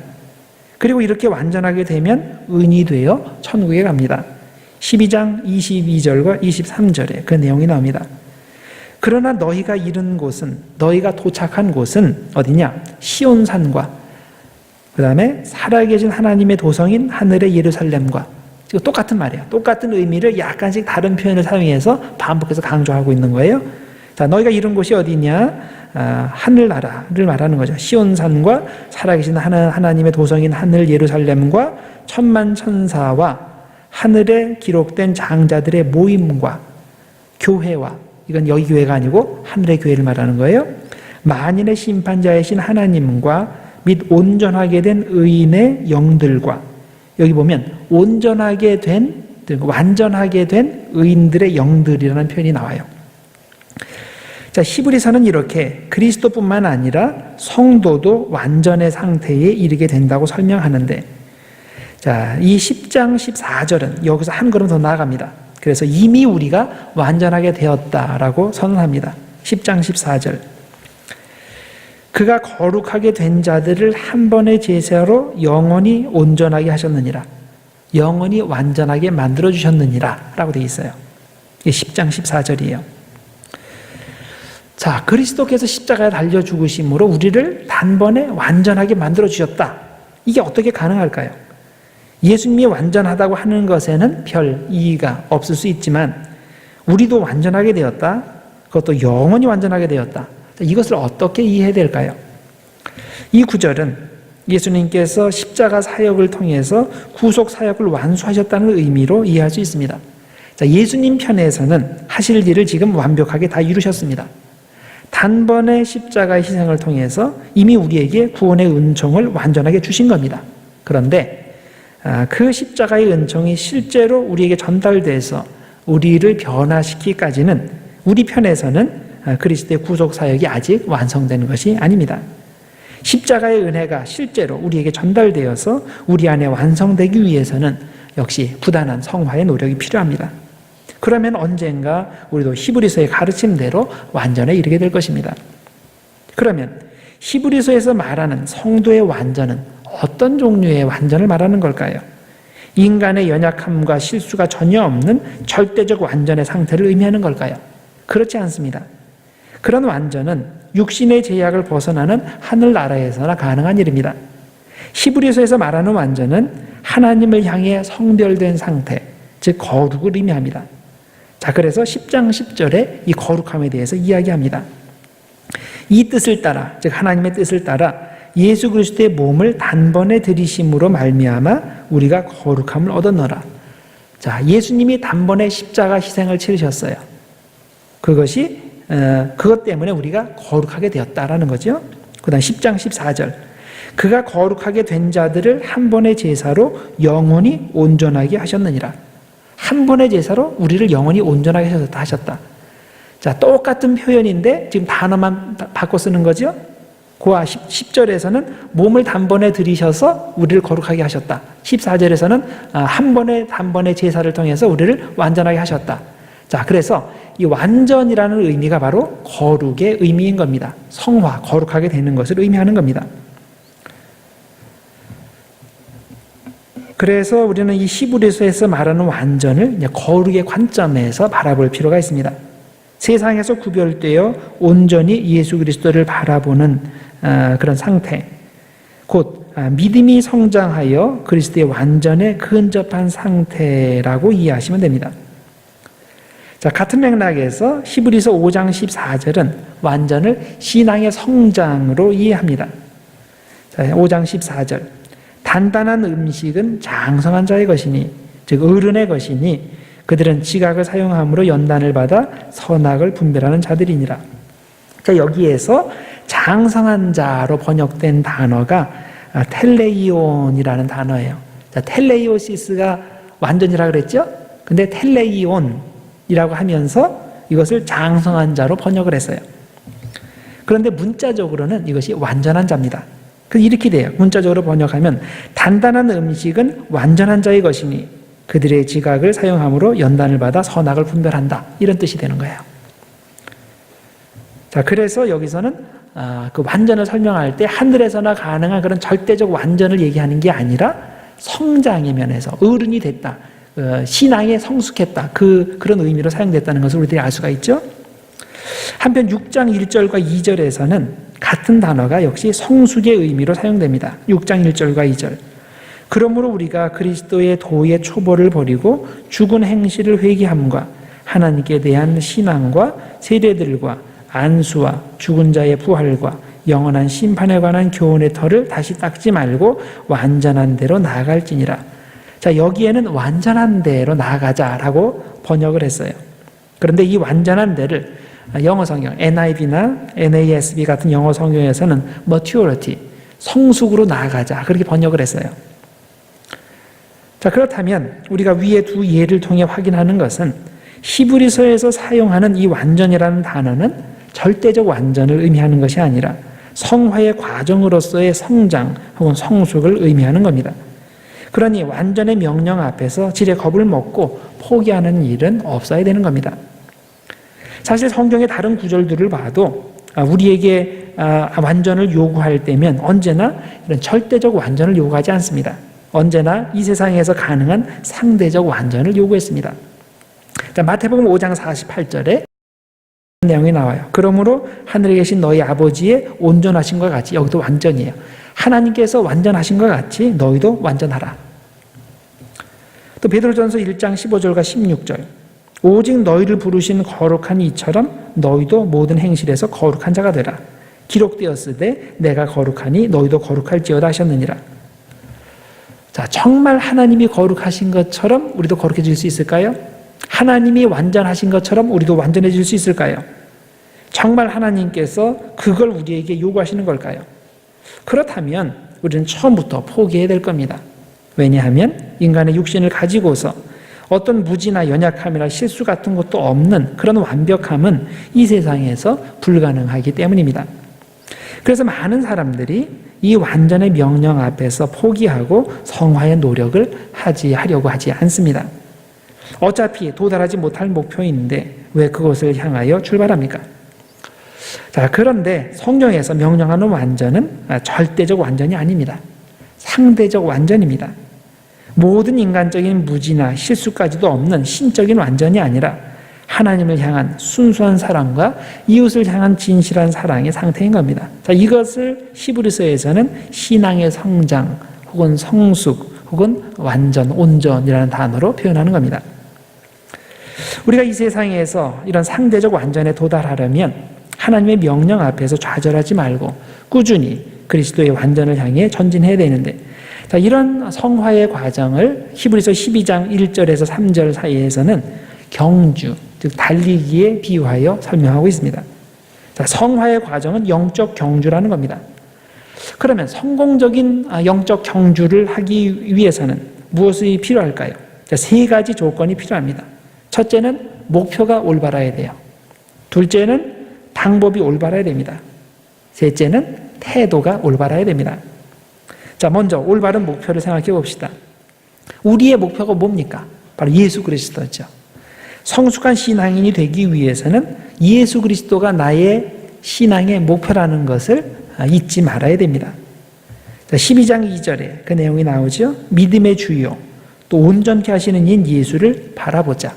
그리고 이렇게 완전하게 되면 의인이 되어 천국에 갑니다. 12장 22절과 23절에 그 내용이 나옵니다. 그러나 너희가 이른 곳은, 너희가 도착한 곳은 어디냐? 시온산과 그 다음에 살아계신 하나님의 도성인 하늘의 예루살렘과, 똑같은 말이에요. 똑같은 의미를 약간씩 다른 표현을 사용해서 반복해서 강조하고 있는 거예요. 자, 너희가 이른 곳이 어디냐? 하늘나라를 말하는 거죠. 시온산과 살아계신 하나님의 도성인 하늘 예루살렘과 천만 천사와 하늘에 기록된 장자들의 모임과 교회와, 이건 여기 교회가 아니고 하늘의 교회를 말하는 거예요. 만인의 심판자이신 하나님과 및 온전하게 된 의인의 영들과, 여기 보면 온전하게 된, 완전하게 된 의인들의 영들이라는 표현이 나와요. 자, 히브리서는 이렇게 그리스도뿐만 아니라 성도도 완전의 상태에 이르게 된다고 설명하는데, 자, 이 10장 14절은 여기서 한 걸음 더 나아갑니다. 그래서 이미 우리가 완전하게 되었다라고 선언합니다. 10장 14절. 그가 거룩하게 된 자들을 한 번의 제사로 영원히 온전하게 하셨느니라. 영원히 완전하게 만들어주셨느니라 라고 되어 있어요. 이게 10장 14절이에요. 자, 그리스도께서 십자가에 달려 죽으심으로 우리를 단번에 완전하게 만들어주셨다. 이게 어떻게 가능할까요? 예수님이 완전하다고 하는 것에는 별 이의가 없을 수 있지만 우리도 완전하게 되었다. 그것도 영원히 완전하게 되었다. 이것을 어떻게 이해해야 될까요? 이 구절은 예수님께서 십자가 사역을 통해서 구속 사역을 완수하셨다는 의미로 이해할 수 있습니다. 자, 예수님 편에서는 하실 일을 지금 완벽하게 다 이루셨습니다. 단번에 십자가의 희생을 통해서 이미 우리에게 구원의 은총을 완전하게 주신 겁니다. 그런데 그 십자가의 은총이 실제로 우리에게 전달돼서 우리를 변화시키기까지는 우리 편에서는 그리스도의 구속 사역이 아직 완성된 것이 아닙니다. 십자가의 은혜가 실제로 우리에게 전달되어서 우리 안에 완성되기 위해서는 역시 부단한 성화의 노력이 필요합니다. 그러면 언젠가 우리도 히브리서의 가르침대로 완전에 이르게 될 것입니다. 그러면 히브리서에서 말하는 성도의 완전은 어떤 종류의 완전을 말하는 걸까요? 인간의 연약함과 실수가 전혀 없는 절대적 완전의 상태를 의미하는 걸까요? 그렇지 않습니다. 그런 완전은 육신의 제약을 벗어나는 하늘나라에서나 가능한 일입니다. 히브리서에서 말하는 완전은 하나님을 향해 성별된 상태, 즉 거룩을 의미합니다. 자, 그래서 10장 10절에 이 거룩함에 대해서 이야기합니다. 이 뜻을 따라, 즉 하나님의 뜻을 따라 예수 그리스도의 몸을 단번에 들이심으로 말미암아 우리가 거룩함을 얻었노라. 자, 예수님이 단번에 십자가 희생을 치르셨어요. 그것 때문에 우리가 거룩하게 되었다라는 거죠. 그 다음 10장 14절. 그가 거룩하게 된 자들을 한 번의 제사로 영원히 온전하게 하셨느니라. 한 번의 제사로 우리를 영원히 온전하게 하셨다. 자, 똑같은 표현인데 지금 단어만 바꿔 쓰는 거죠. 그와 10절에서는 몸을 단번에 들이셔서 우리를 거룩하게 하셨다. 14절에서는 한 번의 단번의 제사를 통해서 우리를 완전하게 하셨다. 자, 그래서 이 완전이라는 의미가 바로 거룩의 의미인 겁니다. 성화, 거룩하게 되는 것을 의미하는 겁니다. 그래서 우리는 이 히브리서에서 말하는 완전을 거룩의 관점에서 바라볼 필요가 있습니다. 세상에서 구별되어 온전히 예수 그리스도를 바라보는 그런 상태, 곧 믿음이 성장하여 그리스도의 완전에 근접한 상태라고 이해하시면 됩니다. 자, 같은 맥락에서 히브리서 5장 14절은 완전을 신앙의 성장으로 이해합니다. 자, 5장 14절. 단단한 음식은 장성한 자의 것이니, 즉 어른의 것이니 그들은 지각을 사용함으로 연단을 받아 선악을 분별하는 자들이니라. 자, 여기에서 장성한 자로 번역된 단어가 텔레이온이라는 단어예요. 자, 텔레이오시스가 완전이라고 그랬죠? 근데 텔레이온이라고 하면서 이것을 장성한 자로 번역을 했어요. 그런데 문자적으로는 이것이 완전한 자입니다. 이렇게 돼요. 문자적으로 번역하면 단단한 음식은 완전한 자의 것이니 그들의 지각을 사용함으로 연단을 받아 선악을 분별한다. 이런 뜻이 되는 거예요. 자, 그래서 여기서는 그 완전을 설명할 때 하늘에서나 가능한 그런 절대적 완전을 얘기하는 게 아니라 성장의 면에서 어른이 됐다, 신앙에 성숙했다, 그런 의미로 사용됐다는 것을 우리들이 알 수가 있죠. 한편 6장 1절과 2절에서는 같은 단어가 역시 성숙의 의미로 사용됩니다. 6장 1절과 2절. 그러므로 우리가 그리스도의 도의 초보를 버리고 죽은 행실을 회개함과 하나님께 대한 신앙과 세례들과 안수와 죽은 자의 부활과 영원한 심판에 관한 교훈의 털을 다시 닦지 말고 완전한 대로 나아갈지니라. 자, 여기에는 완전한 대로 나아가자라고 번역을 했어요. 그런데 이 완전한 대를 영어 성경, NIV나 NASB 같은 영어 성경에서는 maturity, 성숙으로 나아가자, 그렇게 번역을 했어요. 자, 그렇다면 우리가 위의 두 예를 통해 확인하는 것은 히브리서에서 사용하는 이 완전이라는 단어는 절대적 완전을 의미하는 것이 아니라 성화의 과정으로서의 성장 혹은 성숙을 의미하는 겁니다. 그러니 완전의 명령 앞에서 질의 겁을 먹고 포기하는 일은 없어야 되는 겁니다. 사실 성경의 다른 구절들을 봐도 우리에게 완전을 요구할 때면 언제나 이런 절대적 완전을 요구하지 않습니다. 언제나 이 세상에서 가능한 상대적 완전을 요구했습니다. 자, 마태복음 5장 48절에 내용이 나와요. 그러므로 하늘에 계신 너희 아버지의 온전하신 것 같이, 여기도 완전이에요. 하나님께서 완전하신 것 같이 너희도 완전하라. 또 베드로전서 1장 15절과 16절. 오직 너희를 부르신 거룩한 이처럼 너희도 모든 행실에서 거룩한 자가 되라. 기록되었으되 내가 거룩하니 너희도 거룩할지어다 하셨느니라. 자, 정말 하나님이 거룩하신 것처럼 우리도 거룩해질 수 있을까요? 하나님이 완전하신 것처럼 우리도 완전해질 수 있을까요? 정말 하나님께서 그걸 우리에게 요구하시는 걸까요? 그렇다면 우리는 처음부터 포기해야 될 겁니다. 왜냐하면 인간의 육신을 가지고서 어떤 무지나 연약함이나 실수 같은 것도 없는 그런 완벽함은 이 세상에서 불가능하기 때문입니다. 그래서 많은 사람들이 이 완전의 명령 앞에서 포기하고 성화의 노력을 하려고 하지 않습니다. 어차피 도달하지 못할 목표인데 왜 그것을 향하여 출발합니까? 자, 그런데 성경에서 명령하는 완전은 절대적 완전이 아닙니다. 상대적 완전입니다. 모든 인간적인 무지나 실수까지도 없는 신적인 완전이 아니라 하나님을 향한 순수한 사랑과 이웃을 향한 진실한 사랑의 상태인 겁니다. 자, 이것을 히브리서에서는 신앙의 성장 혹은 성숙 혹은 완전, 온전이라는 단어로 표현하는 겁니다. 우리가 이 세상에서 이런 상대적 완전에 도달하려면 하나님의 명령 앞에서 좌절하지 말고 꾸준히 그리스도의 완전을 향해 전진해야 되는데, 자, 이런 성화의 과정을 히브리서 12장 1절에서 3절 사이에서는 경주, 즉 달리기에 비유하여 설명하고 있습니다. 자, 성화의 과정은 영적 경주라는 겁니다. 그러면 성공적인 영적 경주를 하기 위해서는 무엇이 필요할까요? 자, 세 가지 조건이 필요합니다. 첫째는 목표가 올바라야 돼요. 둘째는 방법이 올바라야 됩니다. 셋째는 태도가 올바라야 됩니다. 자, 먼저 올바른 목표를 생각해 봅시다. 우리의 목표가 뭡니까? 바로 예수 그리스도죠. 성숙한 신앙인이 되기 위해서는 예수 그리스도가 나의 신앙의 목표라는 것을 잊지 말아야 됩니다. 자, 12장 2절에 그 내용이 나오죠. 믿음의 주요 또 온전케 하시는 인 예수를 바라보자.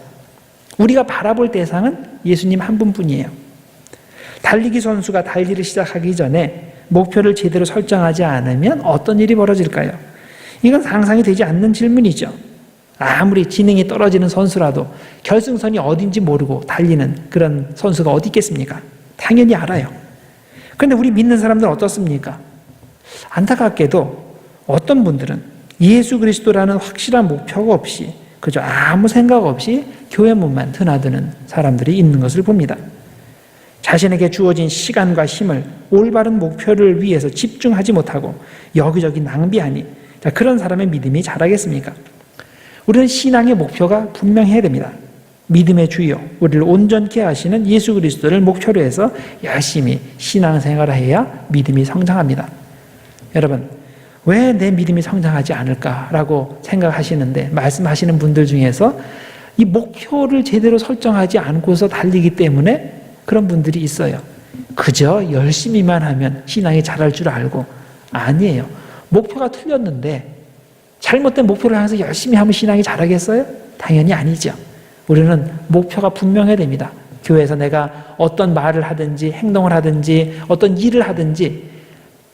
우리가 바라볼 대상은 예수님 한 분뿐이에요. 달리기 선수가 달리기를 시작하기 전에 목표를 제대로 설정하지 않으면 어떤 일이 벌어질까요? 이건 상상이 되지 않는 질문이죠. 아무리 지능이 떨어지는 선수라도 결승선이 어딘지 모르고 달리는 그런 선수가 어디 있겠습니까? 당연히 알아요. 그런데 우리 믿는 사람들은 어떻습니까? 안타깝게도 어떤 분들은 예수 그리스도라는 확실한 목표가 없이 그저 아무 생각 없이 교회 문만 드나드는 사람들이 있는 것을 봅니다. 자신에게 주어진 시간과 힘을 올바른 목표를 위해서 집중하지 못하고 여기저기 낭비하니, 자, 그런 사람의 믿음이 자라겠습니까? 우리는 신앙의 목표가 분명해야 됩니다. 믿음의 주요, 우리를 온전케 하시는 예수 그리스도를 목표로 해서 열심히 신앙생활을 해야 믿음이 성장합니다. 여러분, 왜 내 믿음이 성장하지 않을까라고 생각하시는데, 말씀하시는 분들 중에서 이 목표를 제대로 설정하지 않고서 달리기 때문에 그런 분들이 있어요. 그저 열심히만 하면 신앙이 자랄 줄 알고, 아니에요. 목표가 틀렸는데 잘못된 목표를 향해서 열심히 하면 신앙이 자라겠어요? 당연히 아니죠. 우리는 목표가 분명해야 됩니다. 교회에서 내가 어떤 말을 하든지 행동을 하든지 어떤 일을 하든지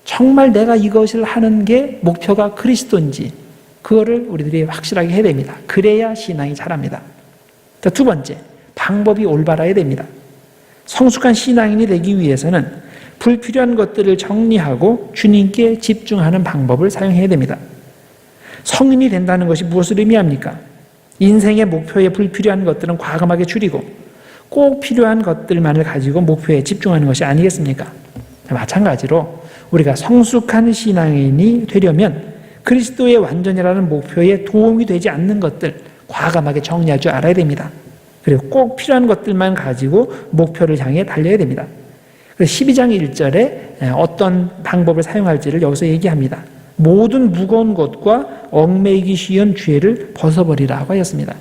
정말 내가 이것을 하는 게 목표가 그리스도인지 그거를 우리들이 확실하게 해야 됩니다. 그래야 신앙이 자랍니다. 자, 두 번째, 방법이 올바라야 됩니다. 성숙한 신앙인이 되기 위해서는 불필요한 것들을 정리하고 주님께 집중하는 방법을 사용해야 됩니다. 성인이 된다는 것이 무엇을 의미합니까? 인생의 목표에 불필요한 것들은 과감하게 줄이고 꼭 필요한 것들만을 가지고 목표에 집중하는 것이 아니겠습니까? 마찬가지로 우리가 성숙한 신앙인이 되려면 그리스도의 완전이라는 목표에 도움이 되지 않는 것들 과감하게 정리할 줄 알아야 됩니다. 그리고 꼭 필요한 것들만 가지고 목표를 향해 달려야 됩니다. 그래서 12장 1절에 어떤 방법을 사용할지를 여기서 얘기합니다. 모든 무거운 것과 얽매이기 쉬운 죄를 벗어버리라고 하였습니다.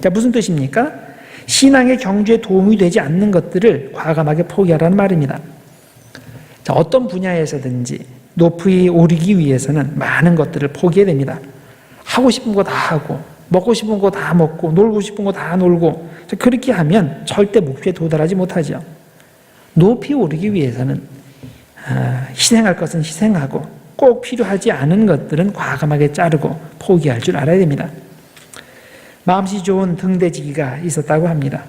자, 무슨 뜻입니까? 신앙의 경주에 도움이 되지 않는 것들을 과감하게 포기하라는 말입니다. 자, 어떤 분야에서든지 높이 오르기 위해서는 많은 것들을 포기해야 됩니다. 하고 싶은 거 다 하고 먹고 싶은 거 다 먹고 놀고 싶은 거 다 놀고, 그렇게 하면 절대 목표에 도달하지 못하죠. 높이 오르기 위해서는 희생할 것은 희생하고 꼭 필요하지 않은 것들은 과감하게 자르고 포기할 줄 알아야 됩니다. 마음씨 좋은 등대지기가 있었다고 합니다.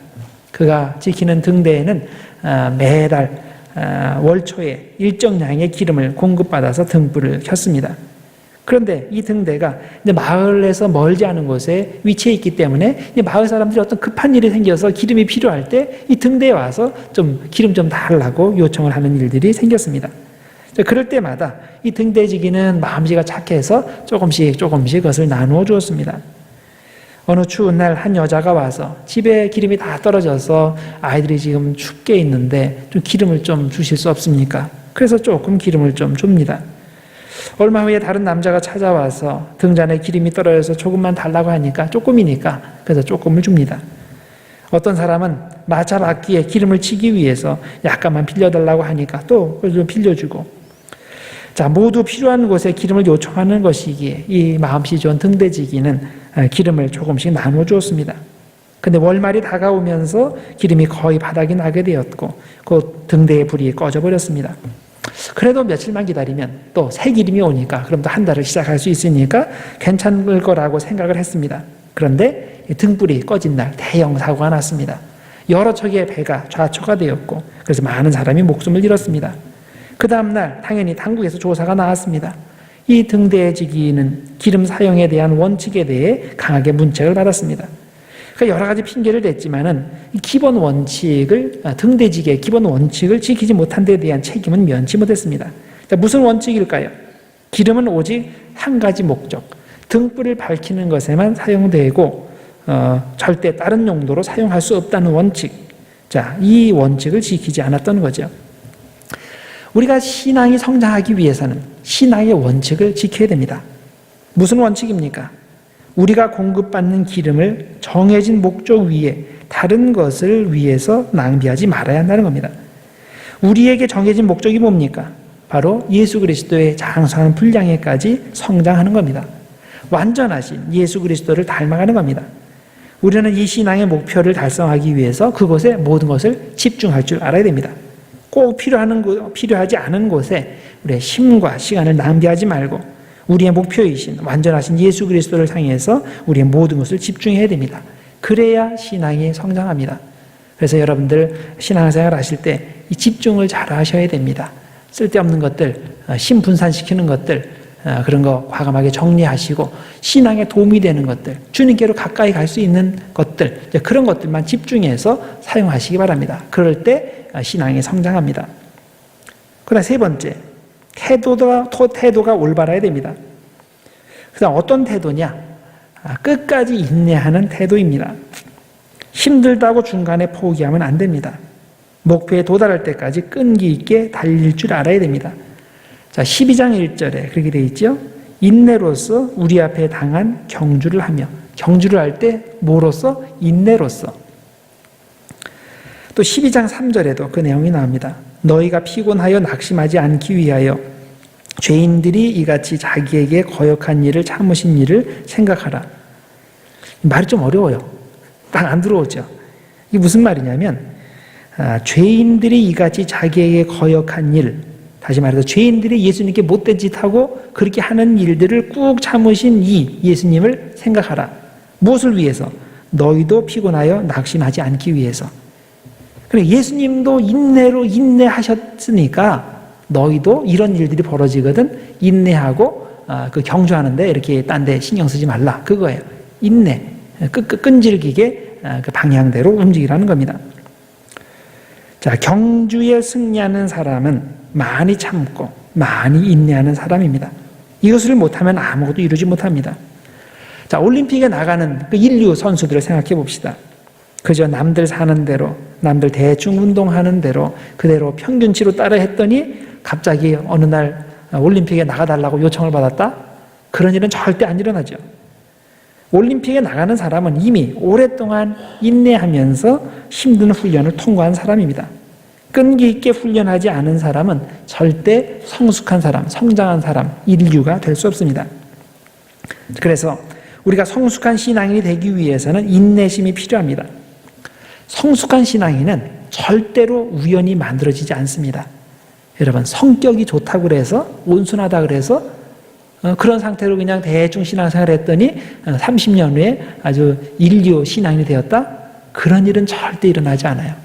그가 지키는 등대에는 매달 월초에 일정량의 기름을 공급받아서 등불을 켰습니다. 그런데 이 등대가 이제 마을에서 멀지 않은 곳에 위치해 있기 때문에 마을 사람들이 어떤 급한 일이 생겨서 기름이 필요할 때 이 등대에 와서 좀 기름 좀 달라고 요청을 하는 일들이 생겼습니다. 그럴 때마다 이 등대지기는 마음씨가 착해서 조금씩 그것을 나누어 주었습니다. 어느 추운 날 한 여자가 와서 집에 기름이 다 떨어져서 아이들이 지금 춥게 있는데 좀 기름을 좀 주실 수 없습니까? 그래서 조금 기름을 좀 줍니다. 얼마 후에 다른 남자가 찾아와서 등잔에 기름이 떨어져서 조금만 달라고 하니까 조금이니까 그래서 조금을 줍니다. 어떤 사람은 마차 바퀴에 기름을 치기 위해서 약간만 빌려달라고 하니까 또 그걸 좀 빌려주고, 자, 모두 필요한 곳에 기름을 요청하는 것이기에 이 마음씨 좋은 등대지기는 기름을 조금씩 나누어 주었습니다. 근데 월말이 다가오면서 기름이 거의 바닥이 나게 되었고 그 등대의 불이 꺼져버렸습니다. 그래도 며칠만 기다리면 또 새 기름이 오니까 그럼 또 한 달을 시작할 수 있으니까 괜찮을 거라고 생각을 했습니다. 그런데 등불이 꺼진 날 대형 사고가 났습니다. 여러 척의 배가 좌초가 되었고 그래서 많은 사람이 목숨을 잃었습니다. 그 다음날 당연히 당국에서 조사가 나왔습니다. 이 등대지기는 기름 사용에 대한 원칙에 대해 강하게 문책을 받았습니다. 그러니까 여러 가지 핑계를 댔지만은 기본 원칙을, 등대지기의 기본 원칙을 지키지 못한 데에 대한 책임은 면치 못했습니다. 자, 무슨 원칙일까요? 기름은 오직 한 가지 목적, 등불을 밝히는 것에만 사용되고 절대 다른 용도로 사용할 수 없다는 원칙. 자, 이 원칙을 지키지 않았던 거죠. 우리가 신앙이 성장하기 위해서는 신앙의 원칙을 지켜야 됩니다. 무슨 원칙입니까? 우리가 공급받는 기름을 정해진 목적 위에 다른 것을 위해서 낭비하지 말아야 한다는 겁니다. 우리에게 정해진 목적이 뭡니까? 바로 예수 그리스도의 장수하는 분량에까지 성장하는 겁니다. 완전하신 예수 그리스도를 닮아가는 겁니다. 우리는 이 신앙의 목표를 달성하기 위해서 그곳에 모든 것을 집중할 줄 알아야 됩니다. 꼭 필요하지 않은 곳에 우리의 힘과 시간을 낭비하지 말고 우리의 목표이신 완전하신 예수 그리스도를 향해서 우리의 모든 것을 집중해야 됩니다. 그래야 신앙이 성장합니다. 그래서 여러분들 신앙생활 하실 때 이 집중을 잘 하셔야 됩니다. 쓸데없는 것들, 힘 분산시키는 것들, 그런 거 과감하게 정리하시고 신앙에 도움이 되는 것들, 주님께로 가까이 갈 수 있는 것들, 그런 것들만 집중해서 사용하시기 바랍니다. 그럴 때 신앙이 성장합니다. 그러나 세 번째, 태도가 올바라야 됩니다. 그다음 어떤 태도냐? 끝까지 인내하는 태도입니다. 힘들다고 중간에 포기하면 안 됩니다. 목표에 도달할 때까지 끈기 있게 달릴 줄 알아야 됩니다. 자, 12장 1절에 그렇게 되어 있죠. 인내로서 우리 앞에 당한 경주를 하며, 경주를 할 때 뭐로서? 인내로서. 또 12장 3절에도 그 내용이 나옵니다. 너희가 피곤하여 낙심하지 않기 위하여 죄인들이 이같이 자기에게 거역한 일을 참으신 일을 생각하라. 말이 좀 어려워요. 딱 안 들어오죠. 이게 무슨 말이냐면 죄인들이 이같이 자기에게 거역한 일, 다시 말해서 죄인들이 예수님께 못된 짓하고 그렇게 하는 일들을 꾹 참으신 이 예수님을 생각하라. 무엇을 위해서? 너희도 피곤하여 낙심하지 않기 위해서. 그러니까 예수님도 인내로 인내하셨으니까 너희도 이런 일들이 벌어지거든 인내하고 그 경주하는데 이렇게 딴 데 신경 쓰지 말라. 그거예요. 인내, 끈질기게 그 방향대로 움직이라는 겁니다. 자, 경주에 승리하는 사람은 많이 참고 많이 인내하는 사람입니다. 이것을 못하면 아무것도 이루지 못합니다. 자, 올림픽에 나가는 그 인류 선수들을 생각해 봅시다. 그저 남들 사는 대로, 남들 대충 운동하는 대로 그대로 평균치로 따라 했더니 갑자기 어느 날 올림픽에 나가달라고 요청을 받았다? 그런 일은 절대 안 일어나죠. 올림픽에 나가는 사람은 이미 오랫동안 인내하면서 힘든 훈련을 통과한 사람입니다. 끈기 있게 훈련하지 않은 사람은 절대 성숙한 사람, 성장한 사람, 인류가 될 수 없습니다. 그래서 우리가 성숙한 신앙인이 되기 위해서는 인내심이 필요합니다. 성숙한 신앙인은 절대로 우연히 만들어지지 않습니다. 여러분, 성격이 좋다고 그래서, 온순하다 그래서 그런 상태로 그냥 대충 신앙생활을 했더니 30년 후에 아주 인류 신앙인이 되었다? 그런 일은 절대 일어나지 않아요.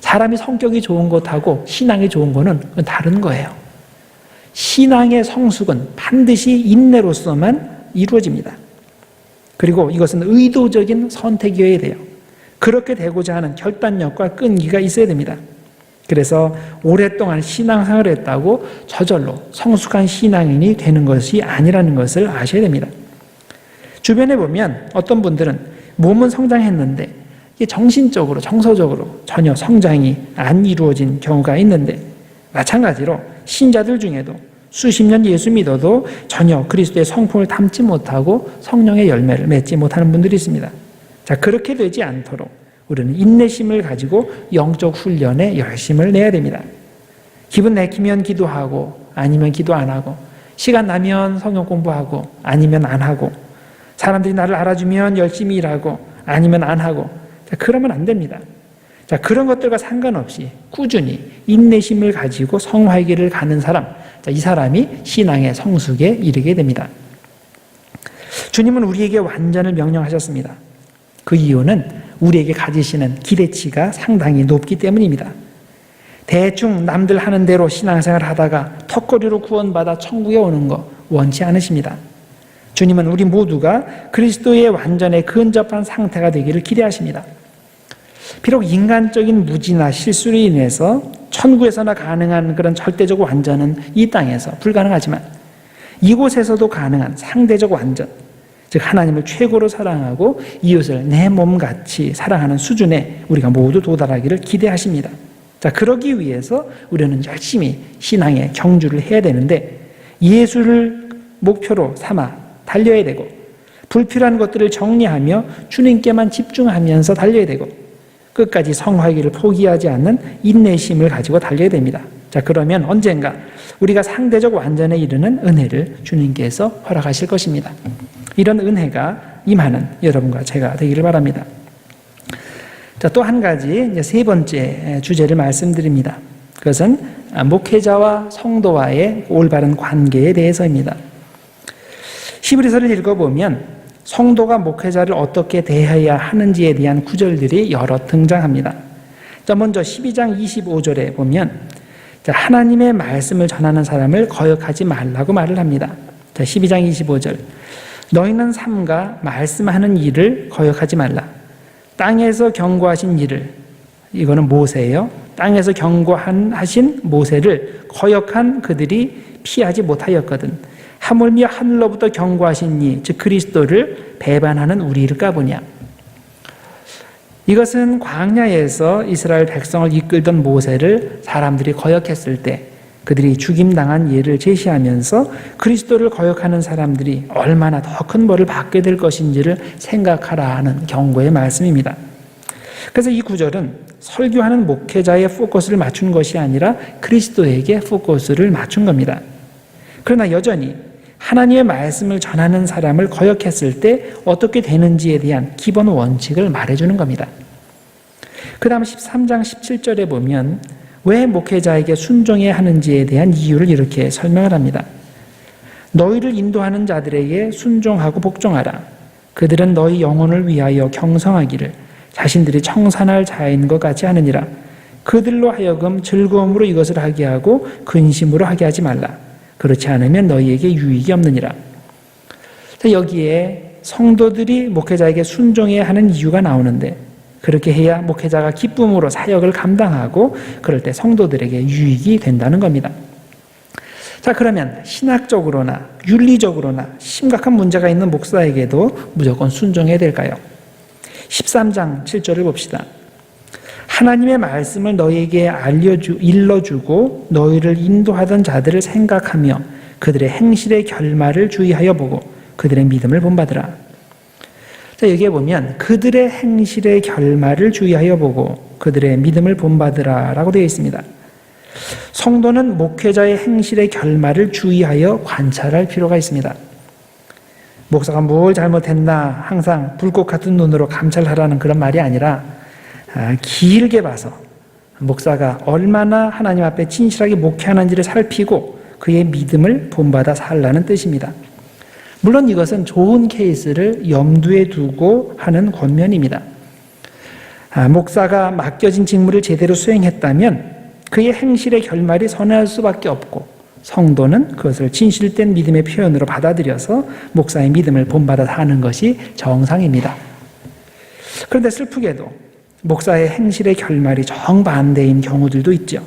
사람이 성격이 좋은 것하고 신앙이 좋은 거는 다른 거예요. 신앙의 성숙은 반드시 인내로서만 이루어집니다. 그리고 이것은 의도적인 선택이어야 돼요. 그렇게 되고자 하는 결단력과 끈기가 있어야 됩니다. 그래서 오랫동안 신앙생활을 했다고 저절로 성숙한 신앙인이 되는 것이 아니라는 것을 아셔야 됩니다. 주변에 보면 어떤 분들은 몸은 성장했는데 정신적으로, 정서적으로 전혀 성장이 안 이루어진 경우가 있는데, 마찬가지로 신자들 중에도 수십 년 예수 믿어도 전혀 그리스도의 성품을 담지 못하고 성령의 열매를 맺지 못하는 분들이 있습니다. 자, 그렇게 되지 않도록 우리는 인내심을 가지고 영적 훈련에 열심을 내야 됩니다. 기분 내키면 기도하고 아니면 기도 안 하고, 시간 나면 성경 공부하고 아니면 안 하고, 사람들이 나를 알아주면 열심히 일하고 아니면 안 하고, 자, 그러면 안 됩니다. 자, 그런 것들과 상관없이 꾸준히 인내심을 가지고 성화의 길을 가는 사람, 자, 이 사람이 신앙의 성숙에 이르게 됩니다. 주님은 우리에게 완전을 명령하셨습니다. 그 이유는 우리에게 가지시는 기대치가 상당히 높기 때문입니다. 대충 남들 하는 대로 신앙생활 하다가 턱걸이로 구원받아 천국에 오는 거 원치 않으십니다. 주님은 우리 모두가 그리스도의 완전에 근접한 상태가 되기를 기대하십니다. 비록 인간적인 무지나 실수로 인해서 천국에서나 가능한 그런 절대적 완전은 이 땅에서 불가능하지만 이곳에서도 가능한 상대적 완전, 즉 하나님을 최고로 사랑하고 이웃을 내 몸같이 사랑하는 수준에 우리가 모두 도달하기를 기대하십니다. 자, 그러기 위해서 우리는 열심히 신앙의 경주를 해야 되는데 예수를 목표로 삼아 달려야 되고 불필요한 것들을 정리하며 주님께만 집중하면서 달려야 되고 끝까지 성화기를 포기하지 않는 인내심을 가지고 달려야 됩니다. 자, 그러면 언젠가 우리가 상대적 완전에 이르는 은혜를 주님께서 허락하실 것입니다. 이런 은혜가 임하는 여러분과 제가 되기를 바랍니다. 자, 또 한 가지 이제 세 번째 주제를 말씀드립니다. 그것은 목회자와 성도와의 올바른 관계에 대해서입니다. 히브리서를 읽어보면 성도가 목회자를 어떻게 대해야 하는지에 대한 구절들이 여러 등장합니다. 자, 먼저 12장 25절에 보면 하나님의 말씀을 전하는 사람을 거역하지 말라고 말을 합니다. 자, 12장 25절. 너희는 삼가 말씀하는 일을 거역하지 말라. 땅에서 경고하신 일을, 이거는 모세예요. 땅에서 경고하신 모세를 거역한 그들이 피하지 못하였거든. 하물며 하늘로부터 경고하신 이, 즉 그리스도를 배반하는 우리일까 보냐. 이것은 광야에서 이스라엘 백성을 이끌던 모세를 사람들이 거역했을 때 그들이 죽임당한 예를 제시하면서 그리스도를 거역하는 사람들이 얼마나 더 큰 벌을 받게 될 것인지를 생각하라 하는 경고의 말씀입니다. 그래서 이 구절은 설교하는 목회자의 포커스를 맞춘 것이 아니라 그리스도에게 포커스를 맞춘 겁니다. 그러나 여전히 하나님의 말씀을 전하는 사람을 거역했을 때 어떻게 되는지에 대한 기본 원칙을 말해주는 겁니다. 그 다음 13장 17절에 보면 왜 목회자에게 순종해야 하는지에 대한 이유를 이렇게 설명을 합니다. 너희를 인도하는 자들에게 순종하고 복종하라. 그들은 너희 영혼을 위하여 경성하기를 자신들이 청산할 자인 것 같이 하느니라. 그들로 하여금 즐거움으로 이것을 하게 하고 근심으로 하게 하지 말라. 그렇지 않으면 너희에게 유익이 없느니라. 여기에 성도들이 목회자에게 순종해야 하는 이유가 나오는데 그렇게 해야 목회자가 기쁨으로 사역을 감당하고 그럴 때 성도들에게 유익이 된다는 겁니다. 자, 그러면 신학적으로나 윤리적으로나 심각한 문제가 있는 목사에게도 무조건 순종해야 될까요? 13장 7절을 봅시다. 하나님의 말씀을 너희에게 일러주고 너희를 인도하던 자들을 생각하며 그들의 행실의 결말을 주의하여 보고 그들의 믿음을 본받으라. 자, 여기에 보면 그들의 행실의 결말을 주의하여 보고 그들의 믿음을 본받으라 라고 되어 있습니다. 성도는 목회자의 행실의 결말을 주의하여 관찰할 필요가 있습니다. 목사가 뭘 잘못했나 항상 불꽃 같은 눈으로 감찰하라는 그런 말이 아니라 길게 봐서 목사가 얼마나 하나님 앞에 진실하게 목회하는지를 살피고 그의 믿음을 본받아 살라는 뜻입니다. 물론 이것은 좋은 케이스를 염두에 두고 하는 권면입니다. 목사가 맡겨진 직무를 제대로 수행했다면 그의 행실의 결말이 선할 수밖에 없고 성도는 그것을 진실된 믿음의 표현으로 받아들여서 목사의 믿음을 본받아 사는 것이 정상입니다. 그런데 슬프게도 목사의 행실의 결말이 정반대인 경우들도 있죠.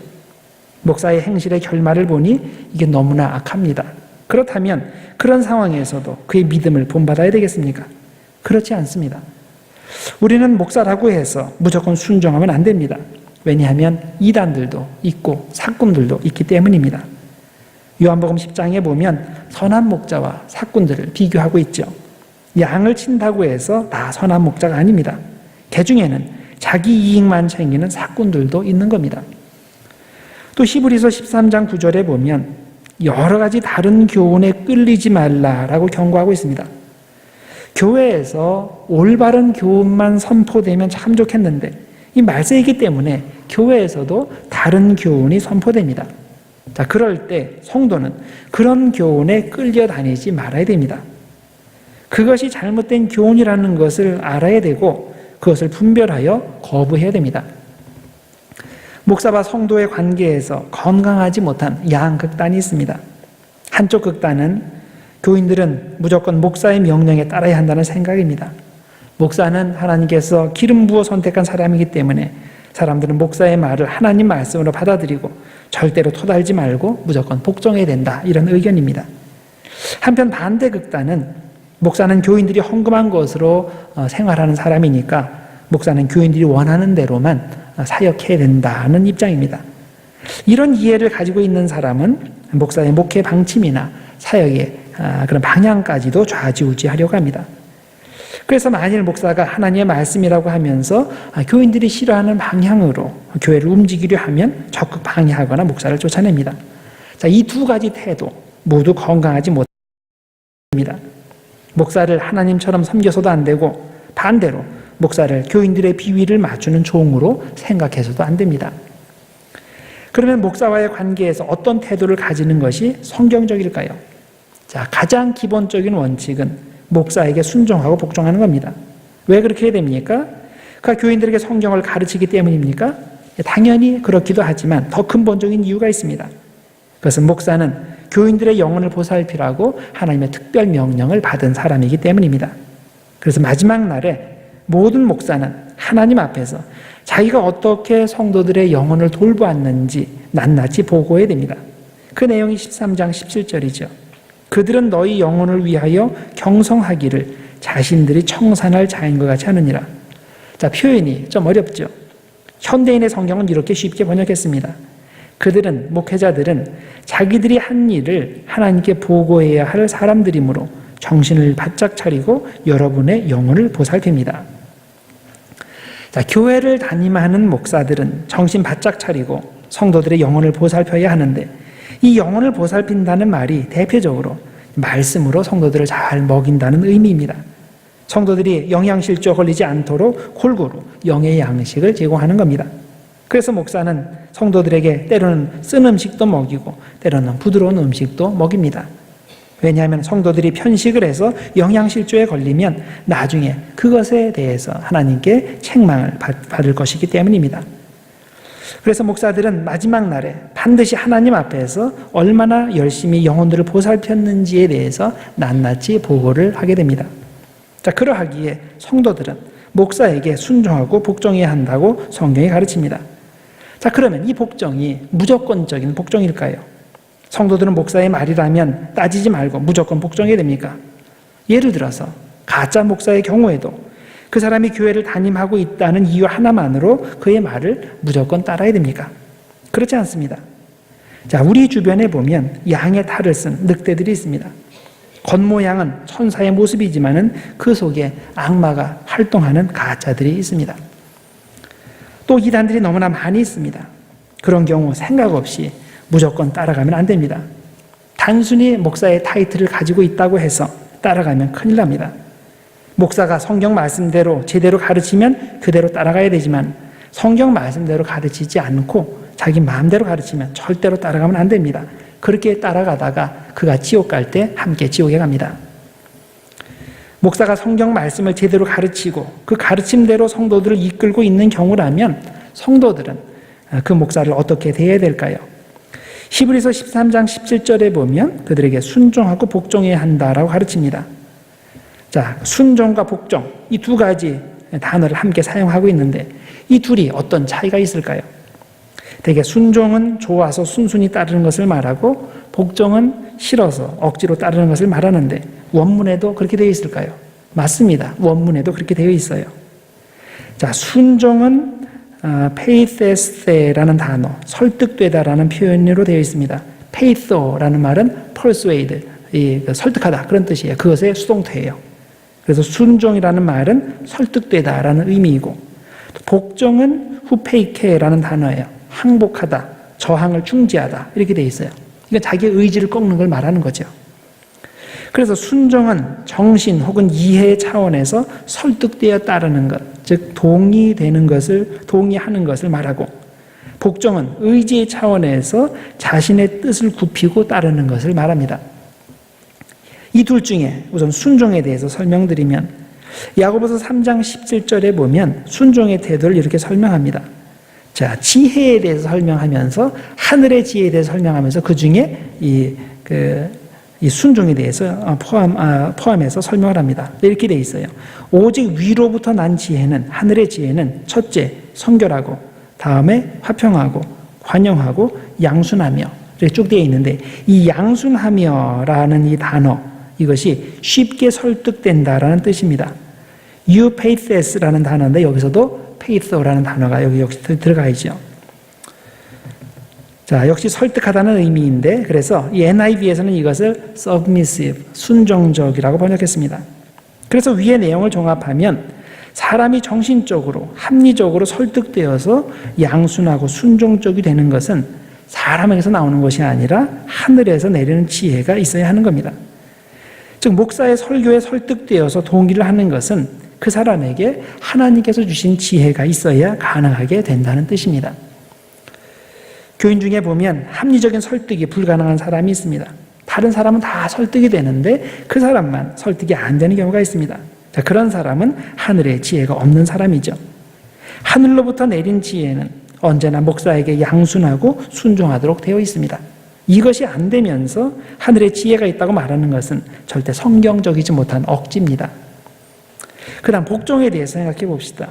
목사의 행실의 결말을 보니 이게 너무나 악합니다. 그렇다면 그런 상황에서도 그의 믿음을 본받아야 되겠습니까? 그렇지 않습니다. 우리는 목사라고 해서 무조건 순종하면 안 됩니다. 왜냐하면 이단들도 있고 사꾼들도 있기 때문입니다. 요한복음 10장에 보면 선한 목자와 사꾼들을 비교하고 있죠. 양을 친다고 해서 다 선한 목자가 아닙니다. 그 중에는 자기 이익만 챙기는 사꾼들도 있는 겁니다. 또 히브리서 13장 9절에 보면 여러 가지 다른 교훈에 끌리지 말라라고 경고하고 있습니다. 교회에서 올바른 교훈만 선포되면 참 좋겠는데 이 말세이기 때문에 교회에서도 다른 교훈이 선포됩니다. 자, 그럴 때 성도는 그런 교훈에 끌려다니지 말아야 됩니다. 그것이 잘못된 교훈이라는 것을 알아야 되고 그것을 분별하여 거부해야 됩니다. 목사와 성도의 관계에서 건강하지 못한 양극단이 있습니다. 한쪽 극단은 교인들은 무조건 목사의 명령에 따라야 한다는 생각입니다. 목사는 하나님께서 기름 부어 선택한 사람이기 때문에 사람들은 목사의 말을 하나님 말씀으로 받아들이고 절대로 토달지 말고 무조건 복종해야 된다, 이런 의견입니다. 한편 반대 극단은 목사는 교인들이 헌금한 것으로 생활하는 사람이니까 목사는 교인들이 원하는 대로만 사역해야 된다는 입장입니다. 이런 이해를 가지고 있는 사람은 목사의 목회 방침이나 사역의 그런 방향까지도 좌지우지하려고 합니다. 그래서 만일 목사가 하나님의 말씀이라고 하면서 교인들이 싫어하는 방향으로 교회를 움직이려 하면 적극 방해하거나 목사를 쫓아냅니다. 자, 이 두 가지 태도 모두 건강하지 못합니다. 목사를 하나님처럼 섬겨서도 안 되고 반대로 목사를 교인들의 비위를 맞추는 종으로 생각해서도 안 됩니다. 그러면 목사와의 관계에서 어떤 태도를 가지는 것이 성경적일까요? 자, 가장 기본적인 원칙은 목사에게 순종하고 복종하는 겁니다. 왜 그렇게 해야 됩니까? 그가 교인들에게 성경을 가르치기 때문입니까? 당연히 그렇기도 하지만 더 근본적인 이유가 있습니다. 그것은 목사는 교인들의 영혼을 보살피라고 하나님의 특별 명령을 받은 사람이기 때문입니다. 그래서 마지막 날에 모든 목사는 하나님 앞에서 자기가 어떻게 성도들의 영혼을 돌보았는지 낱낱이 보고해야 됩니다. 그 내용이 13장 17절이죠. 그들은 너희 영혼을 위하여 경성하기를 자신들이 청산할 자인 것 같이 하느니라. 자, 표현이 좀 어렵죠. 현대인의 성경은 이렇게 쉽게 번역했습니다. 그들은, 목회자들은 자기들이 한 일을 하나님께 보고해야 할 사람들이므로 정신을 바짝 차리고 여러분의 영혼을 보살핍니다. 자, 교회를 담임하는 목사들은 정신 바짝 차리고 성도들의 영혼을 보살펴야 하는데, 이 영혼을 보살핀다는 말이 대표적으로 말씀으로 성도들을 잘 먹인다는 의미입니다. 성도들이 영양실조 걸리지 않도록 골고루 영의 양식을 제공하는 겁니다. 그래서 목사는 성도들에게 때로는 쓴 음식도 먹이고 때로는 부드러운 음식도 먹입니다. 왜냐하면 성도들이 편식을 해서 영양실조에 걸리면 나중에 그것에 대해서 하나님께 책망을 받을 것이기 때문입니다. 그래서 목사들은 마지막 날에 반드시 하나님 앞에서 얼마나 열심히 영혼들을 보살폈는지에 대해서 낱낱이 보고를 하게 됩니다. 자, 그러하기에 성도들은 목사에게 순종하고 복종해야 한다고 성경이 가르칩니다. 자, 그러면 이 복종이 무조건적인 복종일까요? 성도들은 목사의 말이라면 따지지 말고 무조건 복종해야 됩니까? 예를 들어서 가짜 목사의 경우에도 그 사람이 교회를 담임하고 있다는 이유 하나만으로 그의 말을 무조건 따라야 됩니까? 그렇지 않습니다. 자, 우리 주변에 보면 양의 탈을 쓴 늑대들이 있습니다. 겉모양은 천사의 모습이지만은 그 속에 악마가 활동하는 가짜들이 있습니다. 또 이단들이 너무나 많이 있습니다. 그런 경우 생각 없이 무조건 따라가면 안 됩니다. 단순히 목사의 타이틀을 가지고 있다고 해서 따라가면 큰일 납니다. 목사가 성경 말씀대로 제대로 가르치면 그대로 따라가야 되지만 성경 말씀대로 가르치지 않고 자기 마음대로 가르치면 절대로 따라가면 안 됩니다. 그렇게 따라가다가 그가 지옥 갈 때 함께 지옥에 갑니다. 목사가 성경 말씀을 제대로 가르치고 그 가르침대로 성도들을 이끌고 있는 경우라면 성도들은 그 목사를 어떻게 대해야 될까요? 히브리서 13장 17절에 보면 그들에게 순종하고 복종해야 한다라고 가르칩니다. 자, 순종과 복종, 이 두 가지 단어를 함께 사용하고 있는데 이 둘이 어떤 차이가 있을까요? 대개 순종은 좋아서 순순히 따르는 것을 말하고 복종은 싫어서 억지로 따르는 것을 말하는데 원문에도 그렇게 되어 있을까요? 맞습니다. 원문에도 그렇게 되어 있어요. 자, 순종은 페이테스테라는 단어, 설득되다라는 표현으로 되어 있습니다. 페이토라는 말은 persuade, 설득하다 그런 뜻이에요. 그것의 수동태예요. 그래서 순종이라는 말은 설득되다라는 의미이고, 복종은 후페이케라는 단어예요. 항복하다, 저항을 중지하다 이렇게 되어 있어요. 이건 자기의 의지를 꺾는 걸 말하는 거죠. 그래서 순종은 정신 혹은 이해 차원에서 설득되어 따르는 것, 즉 동의하는 것을 말하고, 복종은 의지의 차원에서 자신의 뜻을 굽히고 따르는 것을 말합니다. 이 둘 중에 우선 순종에 대해서 설명드리면 야고보서 3장 17절에 보면 순종의 태도를 이렇게 설명합니다. 자, 지혜에 대해서 설명하면서 하늘의 지혜에 대해서 설명하면서 그 중에 이 순종에 대해서 포함해서 설명을 합니다. 이렇게 돼 있어요. 오직 위로부터 난 지혜는, 하늘의 지혜는 첫째 성결하고, 다음에 화평하고, 관용하고, 양순하며, 이렇게 쭉 되어 있는데, 이 양순하며라는 이 단어, 이것이 쉽게 설득된다라는 뜻입니다. eupathes라는 단어인데 여기서도 페이소라는 단어가 여기 역시 들어가 있죠. 자, 역시 설득하다는 의미인데, 그래서 이 NIV에서는 이것을 submissive, 순종적이라고 번역했습니다. 그래서 위의 내용을 종합하면 사람이 정신적으로, 합리적으로 설득되어서 양순하고 순종적이 되는 것은 사람에게서 나오는 것이 아니라 하늘에서 내리는 지혜가 있어야 하는 겁니다. 즉, 목사의 설교에 설득되어서 동의를 하는 것은 그 사람에게 하나님께서 주신 지혜가 있어야 가능하게 된다는 뜻입니다. 교인 중에 보면 합리적인 설득이 불가능한 사람이 있습니다. 다른 사람은 다 설득이 되는데 그 사람만 설득이 안 되는 경우가 있습니다. 자, 그런 사람은 하늘의 지혜가 없는 사람이죠. 하늘로부터 내린 지혜는 언제나 목사에게 양순하고 순종하도록 되어 있습니다. 이것이 안 되면서 하늘의 지혜가 있다고 말하는 것은 절대 성경적이지 못한 억지입니다. 그 다음 복종에 대해서 생각해 봅시다.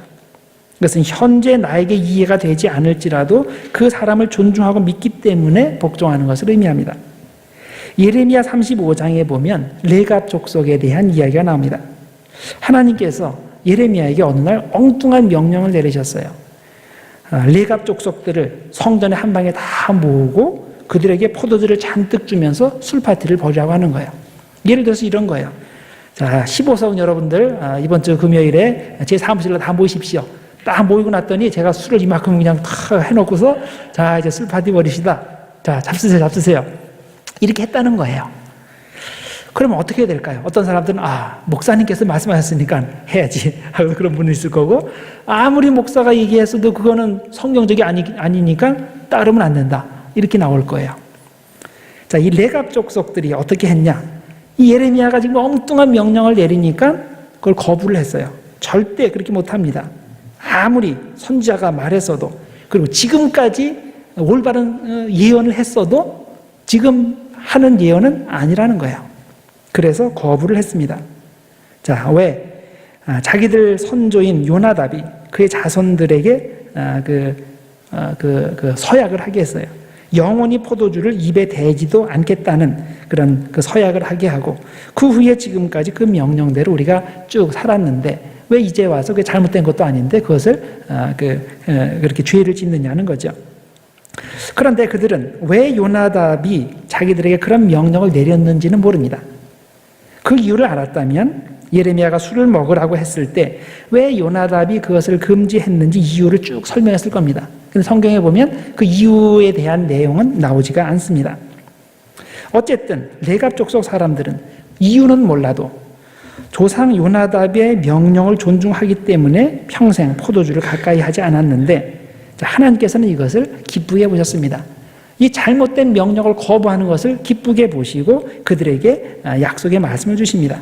그것은 현재 나에게 이해가 되지 않을지라도 그 사람을 존중하고 믿기 때문에 복종하는 것을 의미합니다. 예레미야 35장에 보면 레갑 족속에 대한 이야기가 나옵니다. 하나님께서 예레미야에게 어느 날 엉뚱한 명령을 내리셨어요. 레갑 족속들을 성전의 한 방에 다 모으고 그들에게 포도주를 잔뜩 주면서 술 파티를 벌이라고 하는 거예요. 예를 들어서 이런 거예요. 자, 15석 여러분들 이번 주 금요일에 제 사무실로 다 모이십시오. 딱 모이고 났더니 제가 술을 이만큼 그냥 탁 해놓고서 자, 이제 술 파티 벌이시다. 자, 잡수세요. 이렇게 했다는 거예요. 그러면 어떻게 해야 될까요? 어떤 사람들은 목사님께서 말씀하셨으니까 해야지 하고 그런 분이 있을 거고, 아무리 목사가 얘기했어도 그거는 성경적이 아니니까 따르면 안 된다. 이렇게 나올 거예요. 자, 이 레갑 족속들이 어떻게 했냐? 이 예레미야가 지금 엉뚱한 명령을 내리니까 그걸 거부를 했어요. 절대 그렇게 못합니다. 아무리 선지자가 말했어도, 그리고 지금까지 올바른 예언을 했어도 지금 하는 예언은 아니라는 거예요. 그래서 거부를 했습니다. 자, 왜? 자기들 선조인 요나답이 그의 자손들에게 서약을 하게 했어요. 영원히 포도주를 입에 대지도 않겠다는 그런 서약을 하게 하고, 그 후에 지금까지 그 명령대로 우리가 쭉 살았는데 왜 이제 와서 그게 잘못된 것도 아닌데 그것을 그렇게 죄를 짓느냐는 거죠. 그런데 그들은 왜 요나답이 자기들에게 그런 명령을 내렸는지는 모릅니다. 그 이유를 알았다면 예레미야가 술을 먹으라고 했을 때 왜 요나답이 그것을 금지했는지 이유를 쭉 설명했을 겁니다. 근데 성경에 보면 그 이유에 대한 내용은 나오지가 않습니다. 어쨌든 레갑 족속 사람들은 이유는 몰라도 조상 요나답의 명령을 존중하기 때문에 평생 포도주를 가까이 하지 않았는데, 하나님께서는 이것을 기쁘게 보셨습니다. 이 잘못된 명령을 거부하는 것을 기쁘게 보시고 그들에게 약속의 말씀을 주십니다.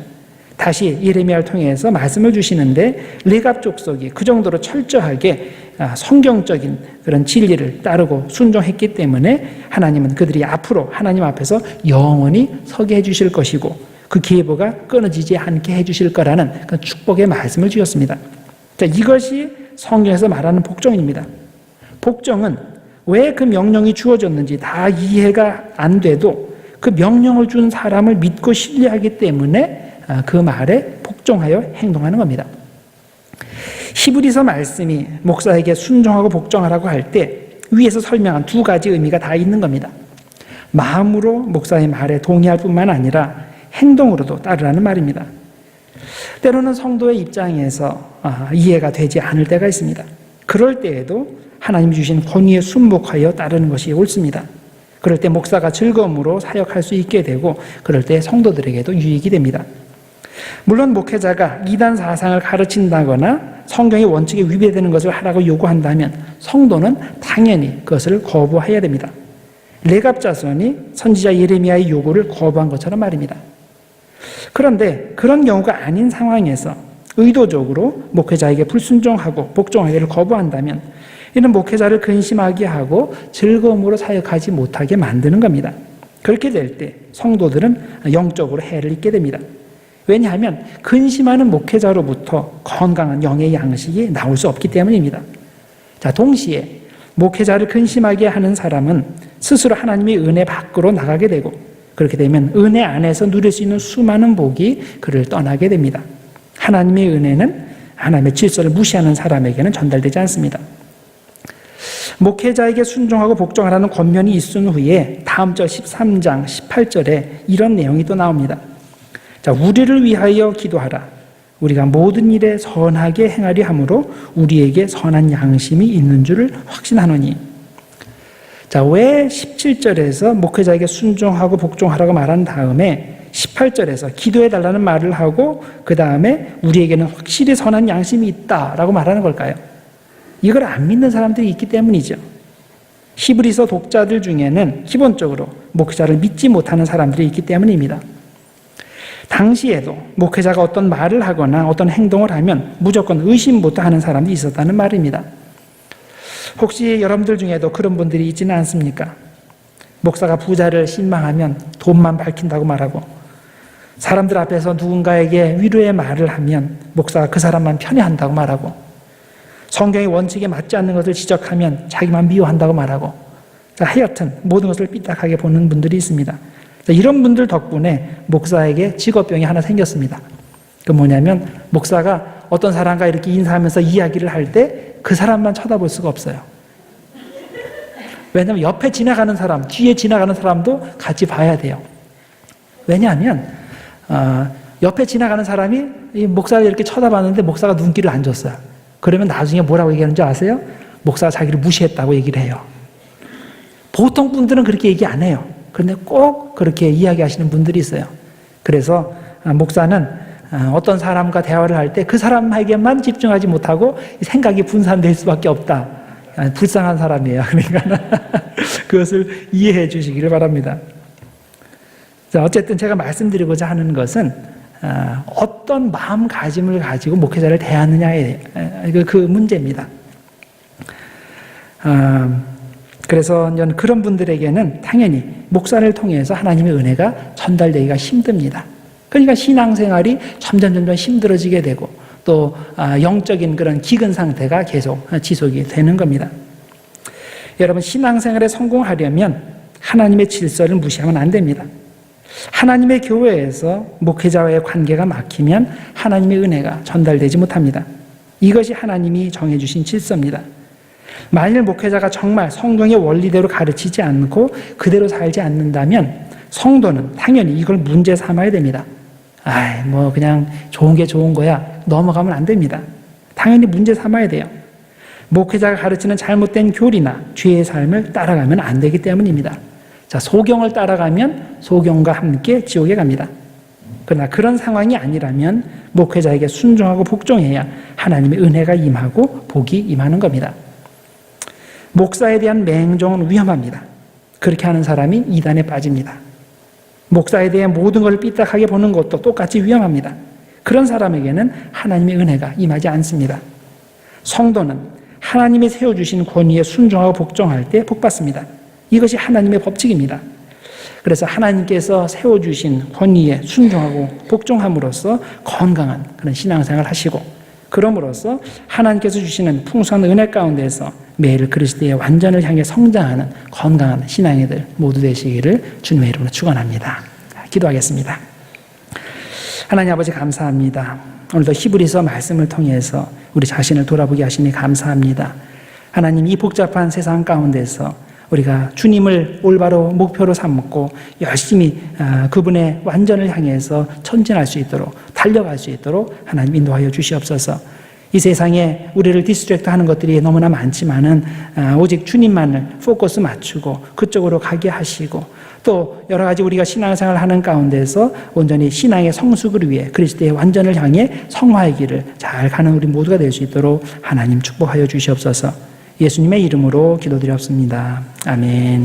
다시 예레미야를 통해서 말씀을 주시는데, 레갑 족속이 그 정도로 철저하게 성경적인 그런 진리를 따르고 순종했기 때문에 하나님은 그들이 앞으로 하나님 앞에서 영원히 서게 해주실 것이고 그 계보가 끊어지지 않게 해주실 거라는 그 축복의 말씀을 주셨습니다. 자, 이것이 성경에서 말하는 복종입니다. 복종은 왜 그 명령이 주어졌는지 다 이해가 안 돼도 그 명령을 준 사람을 믿고 신뢰하기 때문에 그 말에 복종하여 행동하는 겁니다. 히브리서 말씀이 목사에게 순종하고 복종하라고 할 때 위에서 설명한 두 가지 의미가 다 있는 겁니다. 마음으로 목사의 말에 동의할 뿐만 아니라 행동으로도 따르라는 말입니다. 때로는 성도의 입장에서 이해가 되지 않을 때가 있습니다. 그럴 때에도 하나님 주신 권위에 순복하여 따르는 것이 옳습니다. 그럴 때 목사가 즐거움으로 사역할 수 있게 되고, 그럴 때 성도들에게도 유익이 됩니다. 물론 목회자가 이단 사상을 가르친다거나 성경의 원칙에 위배되는 것을 하라고 요구한다면 성도는 당연히 그것을 거부해야 됩니다. 레갑 자손이 선지자 예레미야의 요구를 거부한 것처럼 말입니다. 그런데 그런 경우가 아닌 상황에서 의도적으로 목회자에게 불순종하고 복종하기를 거부한다면 이는 목회자를 근심하게 하고 즐거움으로 사역하지 못하게 만드는 겁니다. 그렇게 될 때 성도들은 영적으로 해를 입게 됩니다. 왜냐하면 근심하는 목회자로부터 건강한 영의 양식이 나올 수 없기 때문입니다. 자, 동시에 목회자를 근심하게 하는 사람은 스스로 하나님의 은혜 밖으로 나가게 되고, 그렇게 되면 은혜 안에서 누릴 수 있는 수많은 복이 그를 떠나게 됩니다. 하나님의 은혜는 하나님의 질서를 무시하는 사람에게는 전달되지 않습니다. 목회자에게 순종하고 복종하라는 권면이 있은 후에 다음 절 13장 18절에 이런 내용이 또 나옵니다. 자, 우리를 위하여 기도하라. 우리가 모든 일에 선하게 행하려 함으로 우리에게 선한 양심이 있는 줄을 확신하노니. 자, 왜 17절에서 목회자에게 순종하고 복종하라고 말한 다음에 18절에서 기도해달라는 말을 하고 그 다음에 우리에게는 확실히 선한 양심이 있다라고 말하는 걸까요? 이걸 안 믿는 사람들이 있기 때문이죠. 히브리서 독자들 중에는 기본적으로 목회자를 믿지 못하는 사람들이 있기 때문입니다. 당시에도 목회자가 어떤 말을 하거나 어떤 행동을 하면 무조건 의심부터 하는 사람이 있었다는 말입니다. 혹시 여러분들 중에도 그런 분들이 있지는 않습니까? 목사가 부자를 신망하면 돈만 밝힌다고 말하고, 사람들 앞에서 누군가에게 위로의 말을 하면 목사가 그 사람만 편애한다고 말하고, 성경의 원칙에 맞지 않는 것을 지적하면 자기만 미워한다고 말하고, 하여튼 모든 것을 삐딱하게 보는 분들이 있습니다. 이런 분들 덕분에 목사에게 직업병이 하나 생겼습니다. 그 뭐냐면 목사가 어떤 사람과 이렇게 인사하면서 이야기를 할 때 그 사람만 쳐다볼 수가 없어요. 왜냐하면 옆에 지나가는 사람, 뒤에 지나가는 사람도 같이 봐야 돼요. 왜냐하면 옆에 지나가는 사람이 이 목사를 이렇게 쳐다봤는데 목사가 눈길을 안 줬어요. 그러면 나중에 뭐라고 얘기하는지 아세요? 목사가 자기를 무시했다고 얘기를 해요. 보통 분들은 그렇게 얘기 안 해요. 그런데 꼭 그렇게 이야기하시는 분들이 있어요. 그래서 목사는 어떤 사람과 대화를 할 때 그 사람에게만 집중하지 못하고 생각이 분산될 수밖에 없다. 불쌍한 사람이에요. 그러니까 그것을 이해해 주시기를 바랍니다. 자, 어쨌든 제가 말씀드리고자 하는 것은 어떤 마음가짐을 가지고 목회자를 대하느냐의 그 문제입니다. 그래서 그런 분들에게는 당연히 목사를 통해서 하나님의 은혜가 전달되기가 힘듭니다. 그러니까 신앙생활이 점점 힘들어지게 되고 또 영적인 그런 기근 상태가 계속 지속이 되는 겁니다. 여러분, 신앙생활에 성공하려면 하나님의 질서를 무시하면 안 됩니다. 하나님의 교회에서 목회자와의 관계가 막히면 하나님의 은혜가 전달되지 못합니다. 이것이 하나님이 정해주신 질서입니다. 만일 목회자가 정말 성경의 원리대로 가르치지 않고 그대로 살지 않는다면 성도는 당연히 이걸 문제 삼아야 됩니다. 그냥 좋은 게 좋은 거야, 넘어가면 안 됩니다. 당연히 문제 삼아야 돼요. 목회자가 가르치는 잘못된 교리나 죄의 삶을 따라가면 안 되기 때문입니다. 자, 소경을 따라가면 소경과 함께 지옥에 갑니다. 그러나 그런 상황이 아니라면 목회자에게 순종하고 복종해야 하나님의 은혜가 임하고 복이 임하는 겁니다. 목사에 대한 맹종은 위험합니다. 그렇게 하는 사람이 이단에 빠집니다. 목사에 대해 모든 걸 삐딱하게 보는 것도 똑같이 위험합니다. 그런 사람에게는 하나님의 은혜가 임하지 않습니다. 성도는 하나님이 세워주신 권위에 순종하고 복종할 때 복받습니다. 이것이 하나님의 법칙입니다. 그래서 하나님께서 세워주신 권위에 순종하고 복종함으로써 건강한 그런 신앙생활을 하시고, 그럼으로써 하나님께서 주시는 풍성한 은혜 가운데서 매일 그리스도의 완전을 향해 성장하는 건강한 신앙이들 모두 되시기를 주님의 이름으로 축원합니다. 기도하겠습니다. 하나님 아버지, 감사합니다. 오늘도 히브리서 말씀을 통해서 우리 자신을 돌아보게 하시니 감사합니다. 하나님, 이 복잡한 세상 가운데서 우리가 주님을 올바로 목표로 삼고 열심히 그분의 완전을 향해서 전진할 수 있도록, 달려갈 수 있도록 하나님 인도하여 주시옵소서. 이 세상에 우리를 디스트랙트하는 것들이 너무나 많지만은 오직 주님만을 포커스 맞추고 그쪽으로 가게 하시고, 또 여러 가지 우리가 신앙생활을 하는 가운데서 온전히 신앙의 성숙을 위해 그리스도의 완전을 향해 성화의 길을 잘 가는 우리 모두가 될 수 있도록 하나님 축복하여 주시옵소서. 예수님의 이름으로 기도드렸습니다. 아멘.